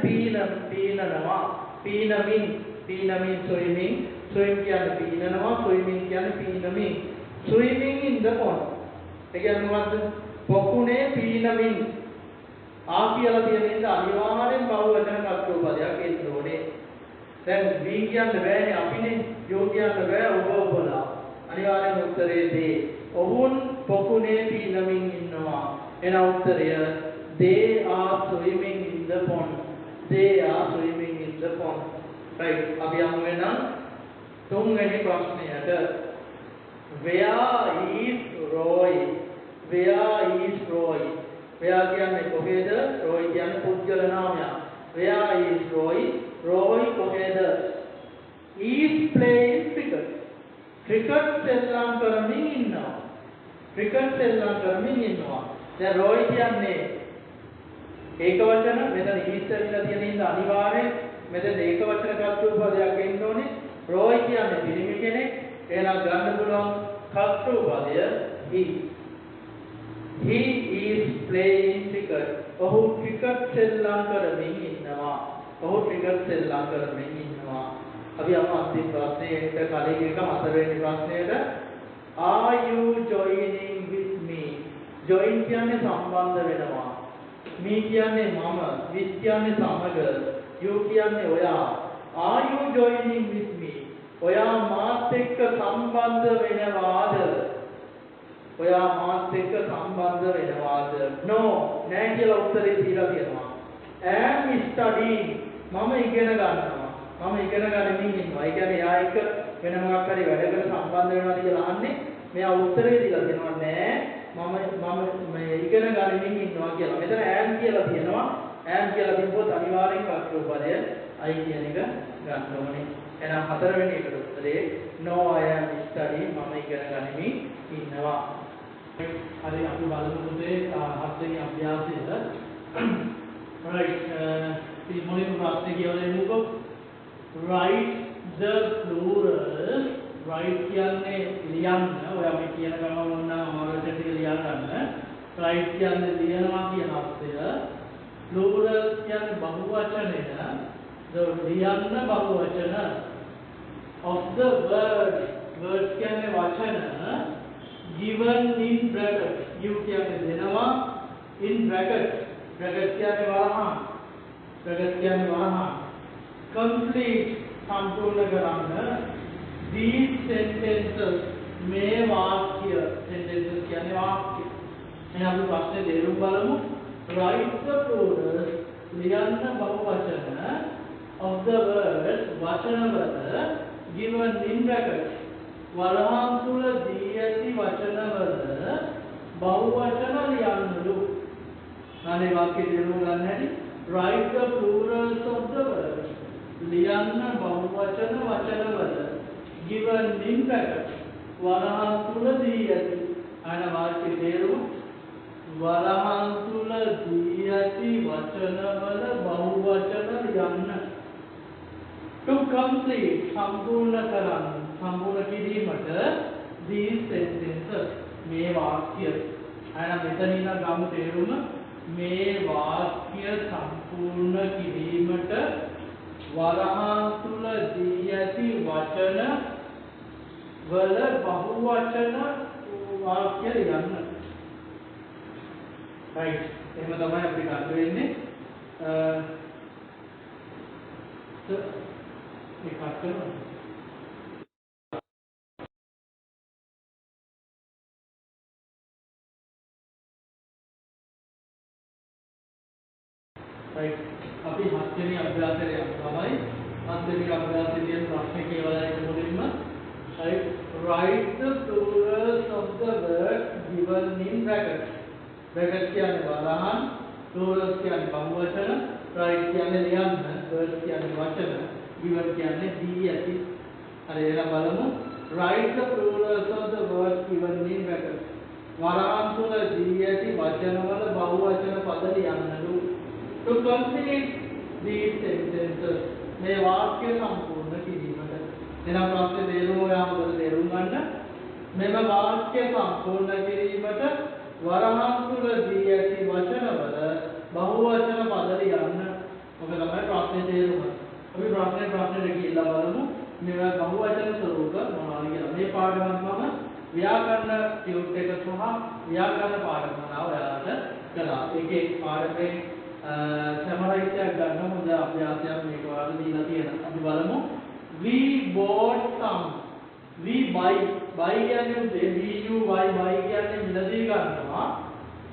Speaker 1: පීනනවා. පීනමින් swimming. swim කියන්නේ පීනනවා. swimming කියන්නේ පීනමින්. swimming in the pond. ඒ කියන්නේ මොකද්ද? පොකුණේ පීනමින්. ආ කියලා තියෙන ඉඳ අනිවාර්යෙන් බහුවචන කර්තෘපදයක් එන්න ඕනේ. දැන් we කියන්න බෑනේ අපිනේ. you කියන්න බෑ ඔබලා. අනිවාර්යෙන් උත්තරේ D. ඔවුන් පොකුණේ පීනමින් ඉන්නවා. එන උත්තරය they are swimming in the pond. They are swimming in the pond. Right. අපි යමු වෙනම් තුන්වෙනි ප්‍රශ්නයට. Where is Roy? Where is Roy? Where කියන්නේ කොහෙද? Roy කියන්නේ පුද්ගල නාමයක්. Where is Roy? Roy කොහෙද? Is playing cricket. cricket සෙල්ලම් කරමින් ඉන්නවා. cricket සෙල්ලම් කරමින් ඉන්නවා. දැන් Roy කියන්නේ ඒක වචන මෙතන ඉස්සෙල්ලා තියෙන ඉඳ අනිවාර්යෙන් මෙතන ඒක වචන කර්තෘපදයක් එන්න ඕනේ. Roy කියන්නේ පිරිමි කෙනෙක්. එහෙනම් ගන්න පුළුවන් කර්තෘපදය he. He is playing cricket. ඔහු cricket සෙල්ලම් කරමින් ඉන්නවා. ඔහු cricket සෙල්ලම් කරමින් ඉන්නවා. අපි යමු අන්තිම ප්‍රශ්නයට කලින් එක හතරවෙනි ප්‍රශ්නයට. Are you joining with me? join කියන්නේ සම්බන්ධ වෙනවා. me කියන්නේ මම, with කියන්නේ සමග, you කියන්නේ ඔයා. Are you joining with me? ඔයා මාත් එක්ක සම්බන්ධ වෙනවාද? ඔයා මාත් එක්ක සම්බන්ධ වෙනවාද? No, නෑ කියලා උත්තරේ දීලා තියෙනවා. am studying. මම ඉගෙන ගන්නවා. මම ඉගෙන ගනිමින් ඉන්නවා. ඒ කියන්නේ එයා එක්ක වෙන මොකක් හරි වැඩකට සම්බන්ධ වෙනවාද කියලා අහන්නේ. මෙයා උත්තරේ දීලා තියෙනවා නෑ. මම මේ ඉගෙන ගනිමින් ඉන්නවා කියලා. මෙතන am කියලා තියෙනවා. am කියලා තිබ්බොත් අනිවාර්යෙන් කර්තෘපදය I කියන එක ගන්න ඕනේ. එහෙනම් හතරවෙනි එකට උත්තරේ no I am studying. මම ඉගෙන ගනිමින් ඉන්නවා. හරි අපි බලමු පුතේ හත්වෙනි අභ්‍යාසය. right මේ මොනින් ප්‍රශ්නේ කියලා එමුකෝ. write the plural. write කියන්නේ ලියන්න. ඔයා මේ කියන ගමන් ඕන අමාරුවට ටික ලියා ගන්න. write කියන්නේ ලියනවා කියන අර්ථය. plural කියන්නේ බහුවචනය. ලියන්න බහුවචන. of the words. words කියන්නේ වචන. given in bracket. you කියන්නේ දෙනවා. in bracket. bracket කියන්නේ වරහන්. bracket කියන්නේ වරහන්. complete සම්පූර්ණ කරන්න. these sentences මේ වාක්‍ය. sentences කියන්නේ වාක්‍ය. එහෙනම් අපි ප්‍රශ්නේ තේරුම් බලමු. write the plural. ලියන්න බහුවචන of the words වචනවල given in bracket. වරහන් තුල දී ඇති වචනවල බහුවචන ලියන්නලු. අනේ වාක්‍ය තේරුම් ගන්න හැටි. write the plurals of the words. ලියන්න බහුවචන වචනවල given in bracket. වරහන් තුල දී ඇති. අන වාක්‍ය තේරුම වරහන් තුල දී ඇති වචනවල බහුවචන ලියන්න. to complete සම්පූර්ණ කරන්න. සම්පූර්ණ කිරීමට these sentences මේ වාක්‍ය. අයන මෙතන ඉන්න ගමු තේරුම මේ වාක්‍ය සම්පූර්ණ කිරීමට වරහන් තුල දී ඇති වචන වල බහුවචන වාක්‍ය ලියන්න. right එහෙම තමයි අපි ගන්න වෙන්නේ. ඒක කරනවා. right අපි හත්වෙනි අභ්‍යාසයට යනවා තමයි හත්වෙනි අභ්‍යාසයේදී ප්‍රශ්නේ කියවලා ඉන්න මුලින්ම right write the plurals of the word given in brackets brackets කියන්නේ වරහන් plurals කියන්නේ බහුවචන write කියන්නේ ලියන්න words කියන්නේ වචන given කියන්නේ දී ඇති හරි එහෙනම් බලමු write the plurals of the words given in brackets වරහන් තුල දී ඇති වචනවල බහුවචන පද ලියන්නලු to complete these sentences මේ වාක්‍ය සම්පූර්ණ කිරීමට එනම් ප්‍රශ්නේ තේරුම ඔයාම තේරුම් ගන්න මෙම වාක්‍ය සම්පූර්ණ කිරීමට වරහන් තුල දී ඇති වචනවල බහුවචන පද ලියන්න ඔක තමයි ප්‍රශ්නේ තේරුම අපි ප්‍රශ්නේ කියලා බලමු මේ බහුවචන ස්වරූප මොනවද කියලා මේ පාඩමක් මම ව්‍යාකරණ ටියුට් එක සහ ව්‍යාකරණ පාඩම ඔයාලට කළා ඒකේ පාඩමේ සමරයිටයක් ගන්න හොඳ අභ්‍යාසයක් මේක ඔයාලට දීලා තියෙනවා. අපි බලමු we bought some we buy කියන්නේ buy කියන්නේ මිලදී ගන්නවා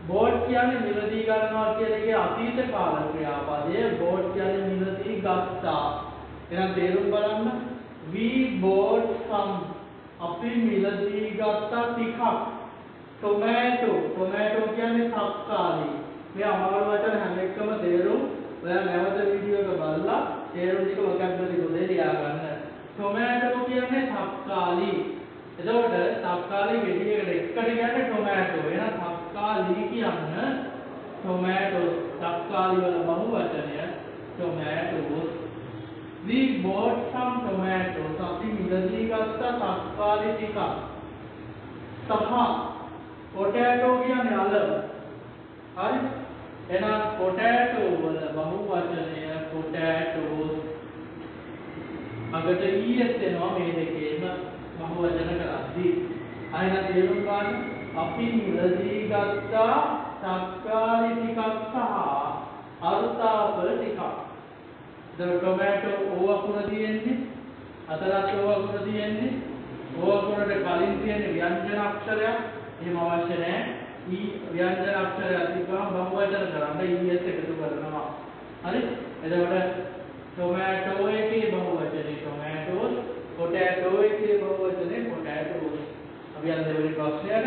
Speaker 1: bought කියන්නේ මිලදී ගන්නවා කියන එකේ අතීත කාල ක්‍රියාපදය bought කියන්නේ මිලදී ගත්තා. එහෙනම් තේරුම් බලන්න we bought some අපි මිලදී ගත්තා ටිකක් tomato කියන්නේ තක්කාලි මේ අමාරු වචන හැම එකම තේරුම් ඔයා නැවත වීඩියෝ එක බලලා තේරුම් ටික vocabulary පොතේ ලියා ගන්න. ටොමැටෝ කියන්නේ තක්කාලි. එතකොට තක්කාලි ගෙඩි එකට කියන්නේ ටොමැටෝ. එහෙනම් තක්කාලි කියන්නේ ටොමැටෝ. තක්කාලි වල බහුවචනය tomatoes. We bought some tomatoes. අපි මිලදී ගත්ත තක්කාලි ටික. සහ potato කියන්නේ අලව. හරි එහෙනම් potato වල බහුවචනය potatoes අගට es එනවා මේ දෙකේම බහුවචන කරද්දී අයන තේරුම් ගන්න අපි මිලදී ගත්තා තක්කාලි ටිකක් සහ අර්ථාපල ටිකක් tomato ඕවකුණ තියෙන්නේ අතරත් ඕවකුණ තියෙන්නේ ඕවකුණට කලින් තියෙන ව්‍යංජන අක්ෂරයක් එහෙම අවශ්‍ය නැහැ ව්‍යංජන අක්ෂරය අතිකම බහුවචන කරන්න es එකතු කරනවා. හරි? එතකොට tomato එකේ බහුවචනේ tomatoes, potato එකේ බහුවචනේ potatoes. අපි යන දෙවෙනි ප්‍රශ්නයට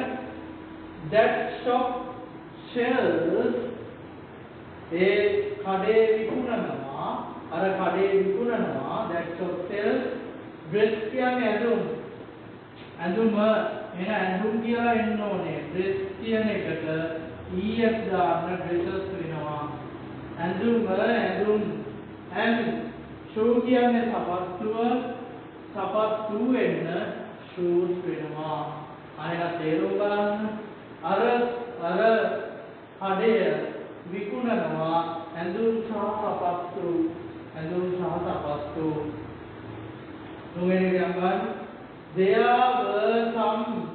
Speaker 1: that shop sells ඒ කඩේ විකුණනවා අර කඩේ විකුණනවා that shop sells dress කියන්නේ ඇඳුම එහෙනම් ඇඳුම් කියලා එන්න ඕනේ dress කියන එකට es දාන්න dresses වෙනවා ඇඳුම් and shoe කියන්නේ සපත්තු වෙන්න shoes වෙනවා අයන තේරුම් බලන්න අර කඩය විකුණනවා ඇඳුම් සහ සපත්තු තුන්වෙනි ගමන් there were some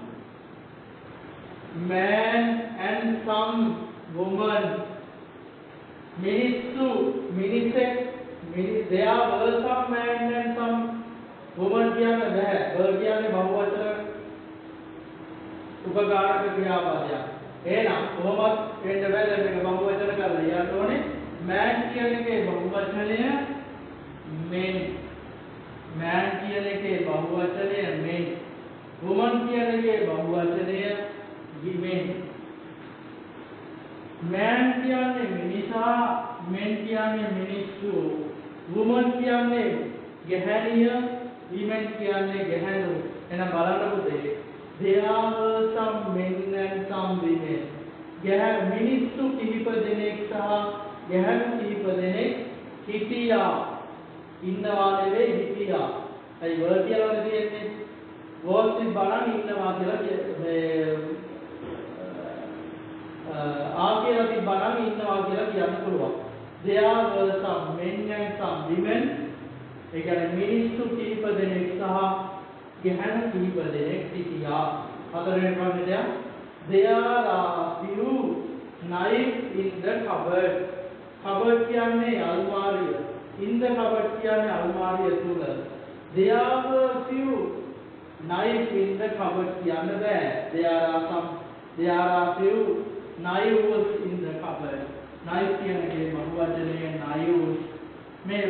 Speaker 1: men and some women there were some men and some women කියන්නේ නැහැ කියන්නේ බහුවචන උපකාරක ක්‍රියාපදයක් එහෙනම් කොහොමද වෙන්න බැහැ මේක බහුවචන කරලා ලියන්න ඕනේ man කියන එකේ බහුවචනය men man කියන එකේ බහුවචනය men woman කියන එකේ බහුවචනය women man කියන්නේ මිනිසා men කියන්නේ මිනිස්සු woman කියන්නේ ගැහැණිය women කියන්නේ ගැහැණු එහෙනම් බලන්න පුතේ there were some men and some women මිනිස්සු කිහිප දෙනෙක් සහ ගැහැණු කිහිප දෙනෙක් හිටියා ඉන්නවා නෙවෙයි හිටියා ඒ වර්ඩ් කියලා තියෙන්නේ වර්ඩ් ඉස් බලන්න ඉන්නවා කියලා මේ කියලා තිබ්බනම් ඉන්නවා කියලා කියන්න පුළුවන්. There were some men and some women. ඒ කියන්නේ මිනිස්සු කීප දෙනෙක් සහ ගැහැණු කීප දෙනෙක් සිටියා. හතරවෙනි ප්‍රශ්නය there are few knives in the cupboard. cupboard කියන්නේ අල්මාරිය. in the cupboard කියන්නේ අල්මාරිය තුල. there were few knives in the cupboard කියන්න බෑ. there are few knives in the cupboard. knife කියන්නේ බහුව වචනේ නයුස් මේ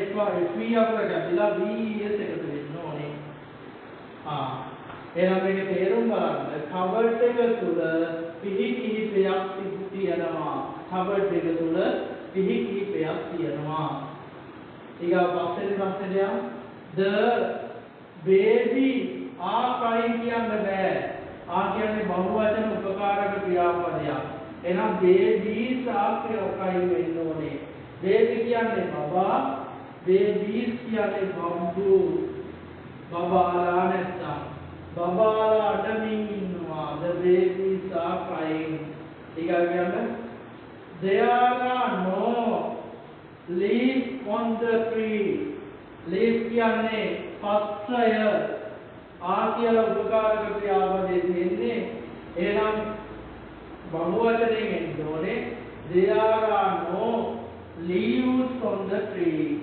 Speaker 1: FV අපර ගැටිලා VS එකතු වෙන්න ඕනේ. එහෙනම් මේකේ තේරුම් බලන්න. කවර්ඩ් එක තුල පිහි කිහිපයක් තියෙනවා. කවර්ඩ් එක තුල පිහි කිහිපයක් තියෙනවා. ඊගා පස්සේ ප්‍රශ්නෙට යමු. The baby are crying කියන්න බෑ. කියන්නේ බහුවචන උපකාරක ක්‍රියාපදයක්. එහෙනම් babies are crying වෙන්න ඕනේ. baby කියන්නේ බබා, babies කියන්නේ බම්බු. බබාලා නැත්තම් බබාලා අඬමින් ඉන්නවා. The babies are crying. ඊගා කියන්නේ there are no leaves on the tree. leaves කියන්නේ පත්‍රය. කියලා උපකාරක ක්‍රියාපදයේ තියෙන්නේ. එහෙනම් බහුවචනයෙන් එන්න ඕනේ there are no leaves on the tree.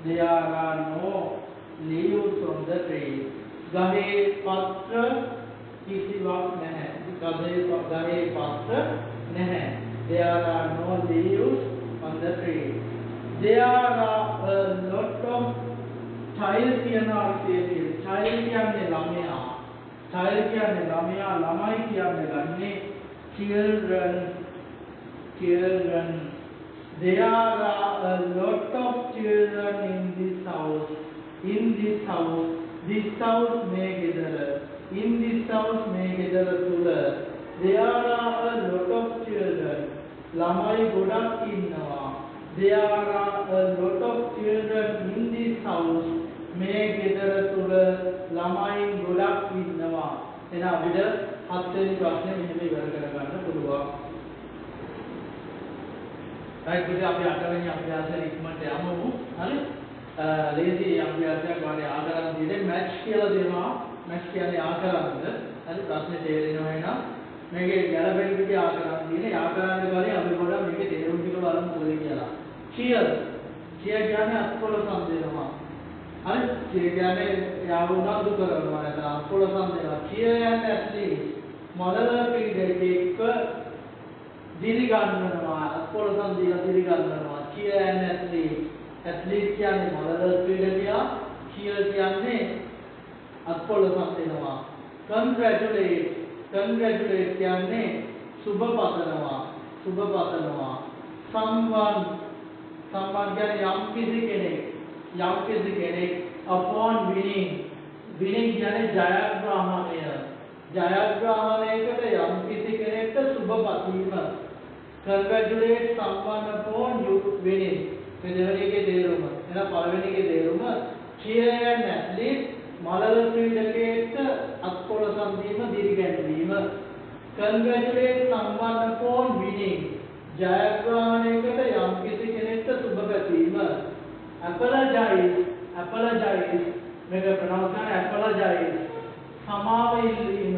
Speaker 1: there are no leaves on the tree. ගහේ පත්‍ර කිසිවක් නැහැ. ගහේ පත්‍ර නැහැ. there are no leaves on the tree. there are a lot of child කියනවා කියන්නේ child කියන්නේ ළමයා. child කියන්නේ ළමයා, ළමයි කියන්නේ ගන්නේ children. children. there are a lot of children in this house. in this house. this house මේ ගෙදර. in this house මේ ගෙදර තුල there are a lot of children. ළමයි ගොඩක් ඉන්නවා. there are a lot of children in this house. මේ ගෙදර තුල ළමයි ගොඩක් ඉන්නවා. එහෙනම් අපිට හත්වෙනි ප්‍රශ්නේ මෙහෙම ඉවර කරගන්න පුළුවන්. right ඉතින් අපි අටවෙනි අභ්‍යාසයේ ඉක්මනට යමු. හරි? ලේසි අභ්‍යාසයක් වගේ ආකරන විදිහට මැච් කියලා දෙනවා. මැච් කියන්නේ ආකරනද? හරි ප්‍රශ්නේ තේරෙනවා එහෙනම් මේකේ ගැළපෙන විදිහ ආකරන තියෙන. ආකරන වලින් අපි පොඩ්ඩක් මේකේ තේරුම් ටික බලමු මොකද කියලා. cheer. cheer කියන්නේ අත්පොළ සම්දේනවා. හරි කියන්නේ යාව උනන්දු කරනවා නැත්නම් අපොළ සම්දේනවා. cheer and athlete මොළල ක්‍රීඩකෙක්ව දිරි ගන්නවා. අපොළ සම්දේලා දිරි ගන්නවා. cheer and athlete. athlete කියන්නේ මොළල ක්‍රීඩකයා. cheer කියන්නේ අපොළ සම්දේනවා. congratulate. congratulate කියන්නේ සුබ පතනවා. සුබ පතනවා. someone කියන්නේ යම් කිසි කෙනෙක්. යම් කිසි කෙනෙක් upon winning. winning කියන්නේ ජයග්‍රහණය. ජයග්‍රහණයකට යම් කිසි කෙනෙක්ට සුබ පතීම. congratulate someone upon you winning. මේ දෙවෙනි එකේ තේරුම. එහෙනම් පළවෙනි එකේ තේරුම cheer and athlete මලල ක්‍රීඩකයෙක්ට අත්පොළ සම්දීම දිරිගැන්වීම. congratulate someone upon winning. ජයග්‍රහණයකට යම් කිසි කෙනෙක්ට සුබ පැතීම. apologize මේක ප්‍රොනවුන්ස් කරන්නේ apologize සමාව ඉල්ලීම.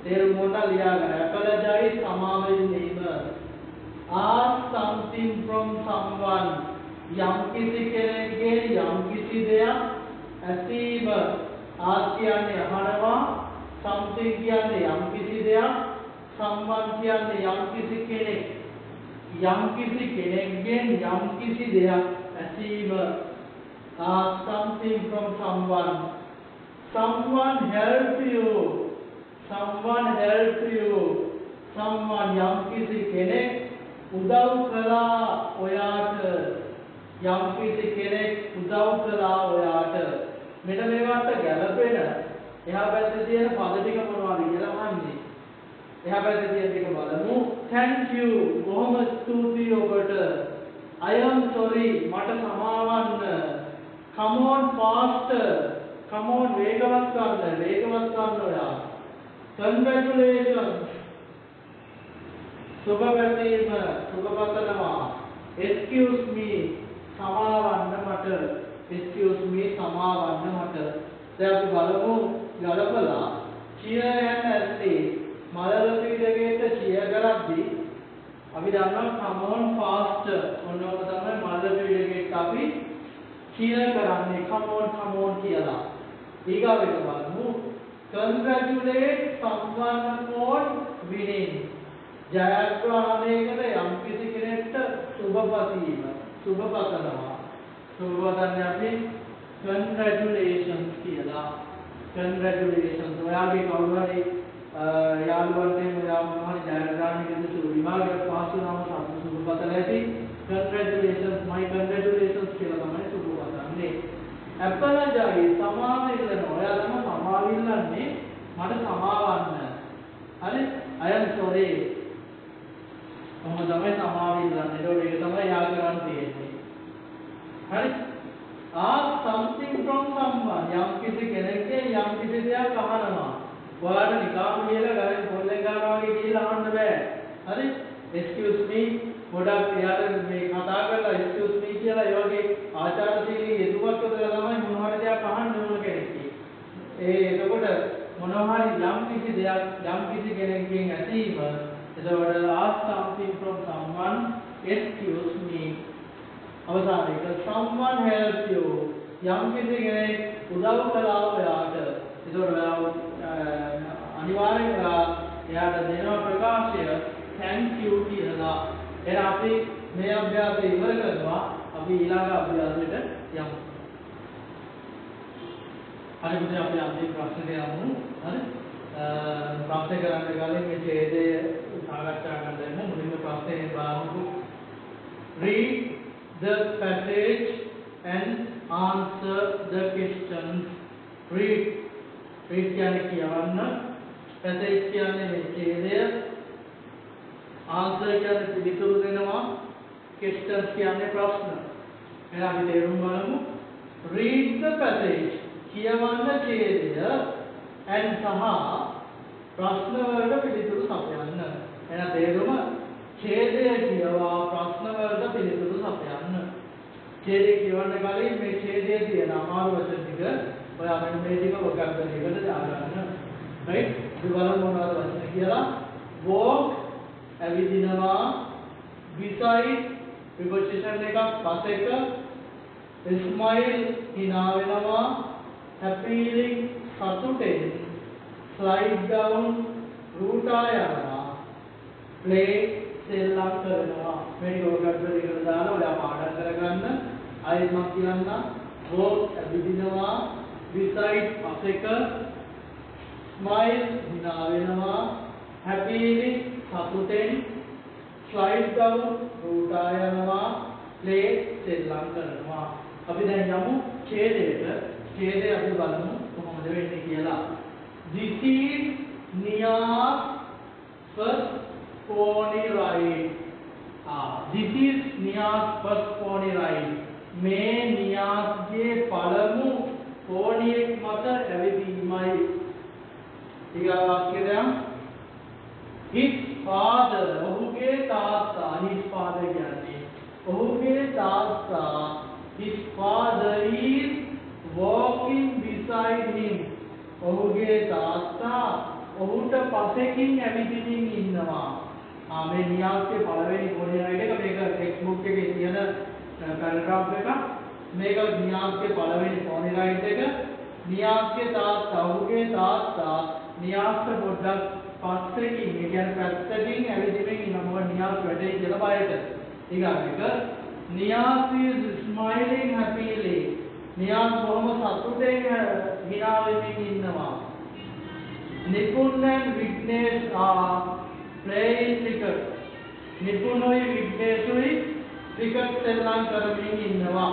Speaker 1: තේරුම මොකක්ද ලියාගන්න. apologize සමාව ඉල්ලීම. ask something from someone යම් කිසි කෙනෙක්ගෙන් යම් කිසි දෙයක් ඇසීම. ask කියන්නේ අහනවා. something කියන්නේ යම් කිසි දෙයක්. someone කියන්නේ යම් කිසි කෙනෙක්. යම් කිසි කෙනෙක්ගෙන් යම් කිසි දෙයක් ඇසීම. ask something from someone. someone help you. someone help you. someone යම් කිසි කෙනෙක් උදව් කළා ඔයාට. යම් කිසි කෙනෙක් උදව් කළා ඔයාට. මෙන්න මේවට ගැලපෙන එහා පැත්තේ තියෙන පද ටික මොනවද කියලා අහන්නේ. එහා පැත්තේ තියෙන ටික බලමු. thank you බොහොම ස්තුතියි ඔබට. I am sorry මට සමාවන්න. come on faster. come on වේගවත් ගන්න ඔයා. congratulations සුබ පැතීම සුබ පතනවා. excuse me සමාවන්න මට. excuse me සමාවන්න මට. දැන් අපි බලමු ගලපලා cheer and athlete මලල ක්‍රීඩකයෙක්ට cheer කරද්දී අපි දන්නවා come on faster. ඔන්නෝක තමයි මලල ක්‍රීඩකයෙක්ට අපි cheer කරන්නේ come on කියලා. ඊගාවට බලමු congratulate someone upon winning. ජයග්‍රහණයකට යම් කිසි කෙනෙක්ට සුබපතීම සුබ පතනවා. සුබ පතන්නේ අපි congratulations කියලා. congratulations. ඔයාගේ කවුරු හරි යාළුවන්ට ඔයා මොනවා හරි ජයග්‍රහණයකට සුබ විභාගයක් පාස් වුණාම සුබ පතලා ඇති. congratulations my congratulations කියලා තමයි සුබ පතන්නේ. apologize සමාව ඉල්ලනවා. ඔයා තමයි සමාව ඉල්ලන්නේ මට සමාවන්න. හරි? I am sorry. කොහොම තමයි සමාව ඉල්ලන්නේ. ඒක තමයි යා කරන්න තියෙන්නේ. හරි? ask something from someone. යම් කිසි කෙනෙක්ගෙන් යම් කිසි දෙයක් අහනවා. ඔයාලට නිකාම් කියලා ගාන පොල්ලෙන් ගන්නවා වගේ කියලා අහන්න බෑ. හරි? excuse me ගොඩක් එයාට මේ කතා කරලා excuse me කියලා ඒ වගේ ආචාරශීලී යෙදුමක් උදලා තමයි මොනවා හරි දෙයක් අහන්න ඕන කෙනෙක්. එතකොට මොනවා හරි යම් කිසි දෙයක් යම් කිසි කෙනෙක්ගෙන් ඇසීම එතකොට ask something from someone excuse me අවසානයේ someone help you යම් කිසි කෙනෙක් උදව් කළා ඔයාට එතකොට අනිවාර්යයෙන්ම එයාට දෙන ප්‍රකාශය thank you කියලා. එහෙනම් අපි මේ අභ්‍යාසය ඉවර කරනවා. අපි ඊළඟ අභ්‍යාසයට යමු. හරි පුතේ අපි අන්තිම ප්‍රශ්නෙට යමු. හරි? ප්‍රශ්න කරන්න කලින් මේ ඡේදය සාකච්ඡා කරන්න දෙන්න. මුලින්ම ප්‍රශ්නේ බලමු. Read the passage and answer the questions. Read කියන්නේ කියවන්න. passage කියන්නේ මේ ඡේදය. answer කියන්නේ පිළිතුරු දෙනවා. questions කියන්නේ ප්‍රශ්න. එහෙනම් අපි තේරුම් බලමු. read the passage කියවන්න ඡේදය and සහ ප්‍රශ්න වලට පිළිතුරු සපයන්න. එහෙනම් තේරුම ඡේදය කියවා ප්‍රශ්න වලට පිළිතුරු සපයන්න. ඡේදය කියවන්න කලින් මේ ඡේදයේ තියෙන අමාරු වචන ටික ඔයා මෙන්න මේ ටික vocabulary එකට දාගන්න. right? අපි බලමු මොනවද වචන කියලා. walk ඇවිදිනවා, beside preposition එකක් පසෙක, smile hina වෙනවා, happily සතුටෙන්, slide down රුටා යනවා, play සෙල්ලම් කරනවා. මේක vocabulary එකට දාලා ඔයා පාඩම් කරගන්න. ආයෙත් මම කියන්නම්. walk ඇවිදිනවා, beside පසෙක, smile hina වෙනවා, happily සතුටෙන්, slide down රුටා යනවා, play සෙල්ලම් කරනවා. අපි දැන් යමු ඡේදයට. ඡේදය අපි බලමු කොහොමද වෙන්නේ කියලා. This is Niya's first pony ride. This is Niya's first pony ride. මේ නියාස්ගේ පළමු පෝනියෙක් මත ඇවිදීමයි. ඊගා වාක්‍යය his father ඔහුගේ තාත්තා his father කියන්නේ ඔහුගේ තාත්තා his father is walking beside him ඔහුගේ තාත්තා ඔහුට පසෙකින් ඇවිදින්න ඉන්නවා. මේ නියාස්ගේ පළවෙනි පොඩි රයිඩ් එක මේක ටෙක්ස්ට් බුක් එකේ තියෙන පැරග්‍රාෆ් එක. මේක නියාස්ගේ පළවෙනි පොඩි රයිඩ් එක. නියාස්ගේ තාත්තා ඔහුගේ තාත්තා නියාස්ට පොඩ්ඩක් පස්සෙකින් ඒ කියන්නේ පැත්තකින් ඇවිදින්න ඉන්නවා. මොකද නියාස් වැඩේ කියලා බයට. ඊගාට නියාස් is smiling happily. නියාස් බොහොම සතුටෙන් hina වෙමින් ඉන්නවා. Nipun and Vignesh are playing cricket. නිපුණුයි විග්නේෂුයි ක්‍රිකට් සෙල්ලම් කරමින් ඉන්නවා.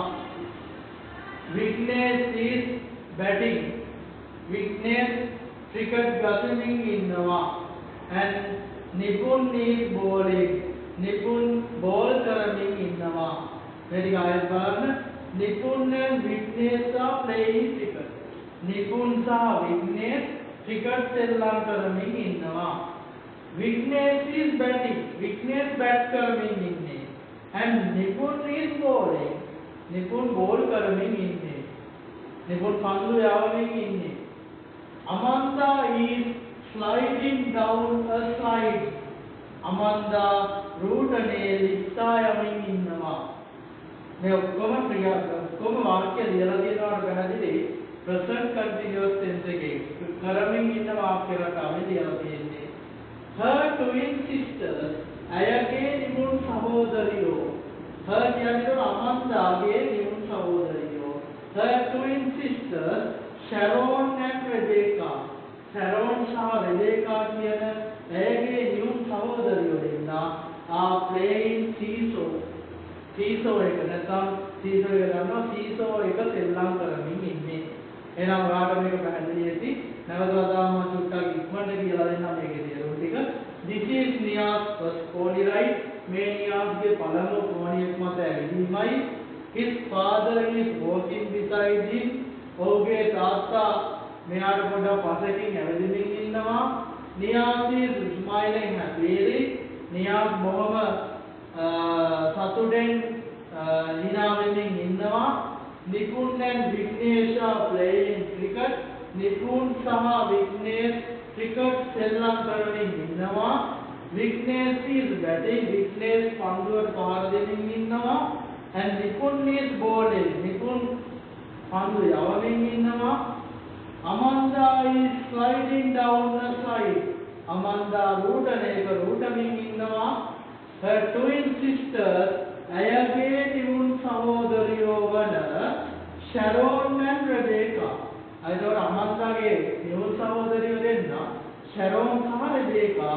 Speaker 1: Vignesh is batting. Vignesh cricket ගසමින් ඉන්නවා. and Nipun is bowling. Nipun bowl කරමින් ඉන්නවා. මේක ආයෙත් බලන්න. Nipun and Vignesh are playing cricket. Nipun සහ විග්නේෂ් ක්‍රිකට් සෙල්ලම් කරමින් ඉන්නවා. Vignesh is batting. Vignesh bat කරමින් ඉන්නේ. and Nipun is bowling. Nipun bowl කරමින් ඉන්නේ. Nipun පන්දු යවමින් ඉන්නේ. Amanda is sliding down a slide. Amanda රූටනේ ලිප්ටා යමින් ඉන්නවා. මේ ඔක්කොම ඔක්කොම වාක්‍ය ලියලා තියෙනවට පැහැදිලි present continuous tense එකේ කරමින් ඉන්න වාක්‍ය රටාවෙන් ලියලා තියෙන්නේ. her twin sisters ඇයගේ නිමුන් සහෝදරියෝ her කියන්නේ අමන්දාගේ නිමුන් සහෝදරියෝ her twin sisters Sharon and Rebecca Sharon සහ Rebecca කියන ඇයගේ නිමුන් සහෝදරියෝ දෙන්නා are playing seesaw seesaw එක නැත්නම් seesaw එක ගන්නවා seesaw එක සෙල්ලම් කරමින් ඉන්නේ එහෙනම් ඔයාලට මේක පැහැදිලි ඇති නැවත වතාවක් මම චුට්ටක් ඉක්මනට කියලා දෙන්නම් මේකේ තේරුම ටික this is Nia's first pony ride මේ නියාස්ගේ පළමු පෝනියක් මත ඇවිදීමයි his father is walking beside him ඔහුගේ තාත්තා මෙයාට පොඩ්ඩක් පස්සකින් ඇවිදින්න ඉන්නවා Nias is smiling happily Nias බොහොම සතුටෙන් hina වෙමින් ඉන්නවා Nipun and Vignesh are playing cricket Nipun සහ Vignesh cricket සෙල්ලම් කරමින් ඉන්නවා Vignesh is batting Vignesh පන්දුවට පහර දෙමින් ඉන්නවා and Nipun is bowling Nipun පන්දුව යවමින් ඉන්නවා Amanda is sliding down the slide Amanda රූටමින් ඉන්නවා her twin sisters ඇයගේ නිමුන් සහෝදරියෝ වන Sharon and Rebecca අයිතෝර අමන්දාගේ නිමුන් සහෝදරියෝ දෙන්නා Sharon සහ Rebecca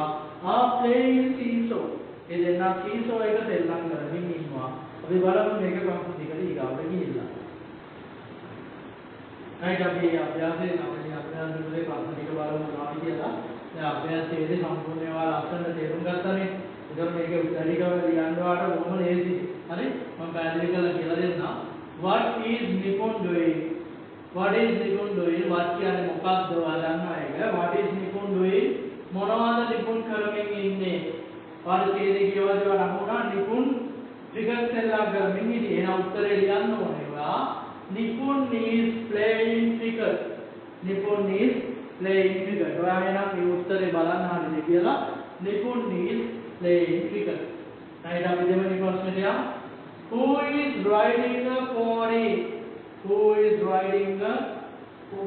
Speaker 1: are playing seesaw ඒ දෙන්නා seesaw එක සෙල්ලම් කරමින් ඉන්නවා අපි බලමු මේක ප්‍රශ්න ටිකට ඊගාවට ගිහිල්ලා right අපි අභ්‍යාසයේ නවනි අභ්‍යාස වලේ ප්‍රශ්න ටික බලමු මොනවද කියලා දැන් අභ්‍යාසයේදී සම්පූර්ණ ඒවා ලස්සනට තේරුම් ගත්තානේ ඒක මේක උත්තරීකව ලියන්න වාට බොහොම ලේසි හරි මම පැහැදිලි කරලා කියලා දෙන්නම් what is Nipun doing what is Nipun doing what කියන්නේ මොකක්ද ඔයා දන්නවා ඒක what is Nipun doing මොනවද Nipun කරමින් ඉන්නේ පාරිචේදී කියවද වුණා Nipun ක්‍රිකට් සෙල්ලම් කරමින් ඉන්නේ එහෙනම් උත්තරේ ලියන්න ඕනේ ඔයා Nipun is playing cricket Nipun is playing cricket ඔයා එහෙනම් මේ උත්තරේ බලන්න හරිද කියලා Nipun is playing cricket right අපි දෙවෙනි ප්‍රශ්නෙට යමු who is riding a pony who is riding a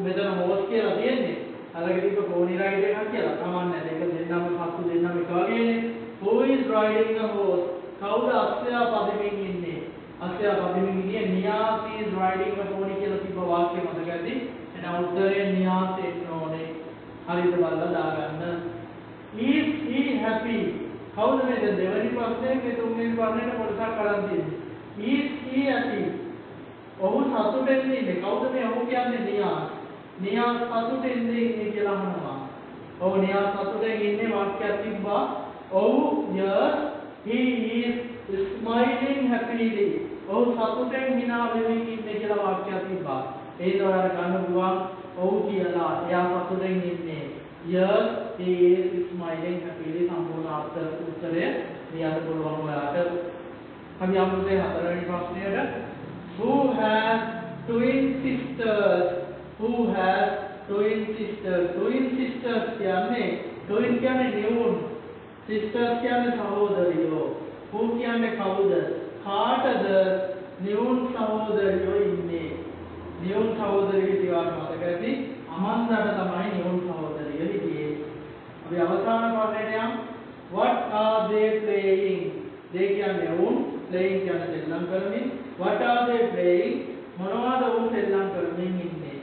Speaker 1: මෙතන horse කියලා තියෙන්නේ අරගෙන ඉන්න pony ride එකක් කියලා තමන්නේ ඒක දෙන්නම පස්සු දෙන්නම එක වගේනේ who is riding a horse කවුද අස්සයා පදමින් ඉන්නේ අස්සයා පදමින් ඉන්නේ Nias is riding a pony කියලා තිබ්බ වාක්‍ය මතක ඇති එහෙනම් උත්තරේ Nias එන්න ඕනේ හරියට බලලා දාගන්න is he happy කවුද මේ දෙවෙනි ප්‍රශ්නේ මේ තුන්වෙනි ප්‍රශ්නෙට කොටසක් කරන් තියෙන්නේ is he happy ඔහු සතුටෙන් ඉන්නේ කවුද මේ ඔහු කියන්නේ Nias සතුටෙන් ඉන්නේ කියලා අහනවා ඔහු Nias සතුටෙන් ඉන්නේ වාක්‍යයක් තිබ්බා ඔහු yes he is smiling happily ඔහු සතුටෙන් hina වෙමින් ඉන්නේ කියලා වාක්‍යයක් තිබ්බා ඒක ඔයාලා ගන්න පුළුවන් ඔහු කියලා එයා සතුටෙන් ඉන්නේ yes he is smiling happily සම්පූර්ණ උත්තරය ලියන්න පුළුවන් ඔයාලට අපි යමු හතරවෙනි ප්‍රශ්නයට who has twin sisters twin sisters කියන්නේ twin කියන්නේ නියුන් sisters කියන්නේ සහෝදරියෝ who කියන්නේ කවුද කාටද නියුන් සහෝදරියෝ ඉන්නේ නියුන් සහෝදරියෝ කියවට මතක ඇති අමන්දාට තමයි නියුන් සහෝදරියෝ හිටියේ අපි අවසාන ප්‍රශ්නෙට යමු what are they playing they කියන්නේ උන් playing කියන්නේ සෙල්ලම් කරමින් what are they playing මොනවද උන් සෙල්ලම් කරමින් ඉන්නේ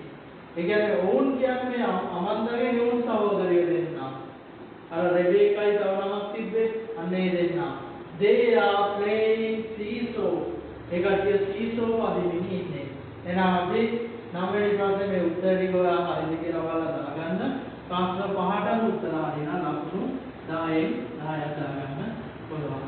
Speaker 1: ඒ කියන්නේ උන් කියන්නේ අමන්දාගේ නියුන් සහෝදරියෝ දෙන්නා අර රෙබේකයි තව නමක් තිබ්බේ අන්න ඒ දෙන්නා they are playing seesaw ඒ කට්ටිය seesaw අදින්න ඉන්නේ එහෙනම් අපි නවවෙනි ප්‍රශ්නේ මේ උත්තර ටික ඔයා හරිද කියලා ඔයාලා දාගන්න ප්‍රශ්න පහටම උත්තර හරිනම් ලකුණු 10න් 10ක් දාගන්න පුළුවන්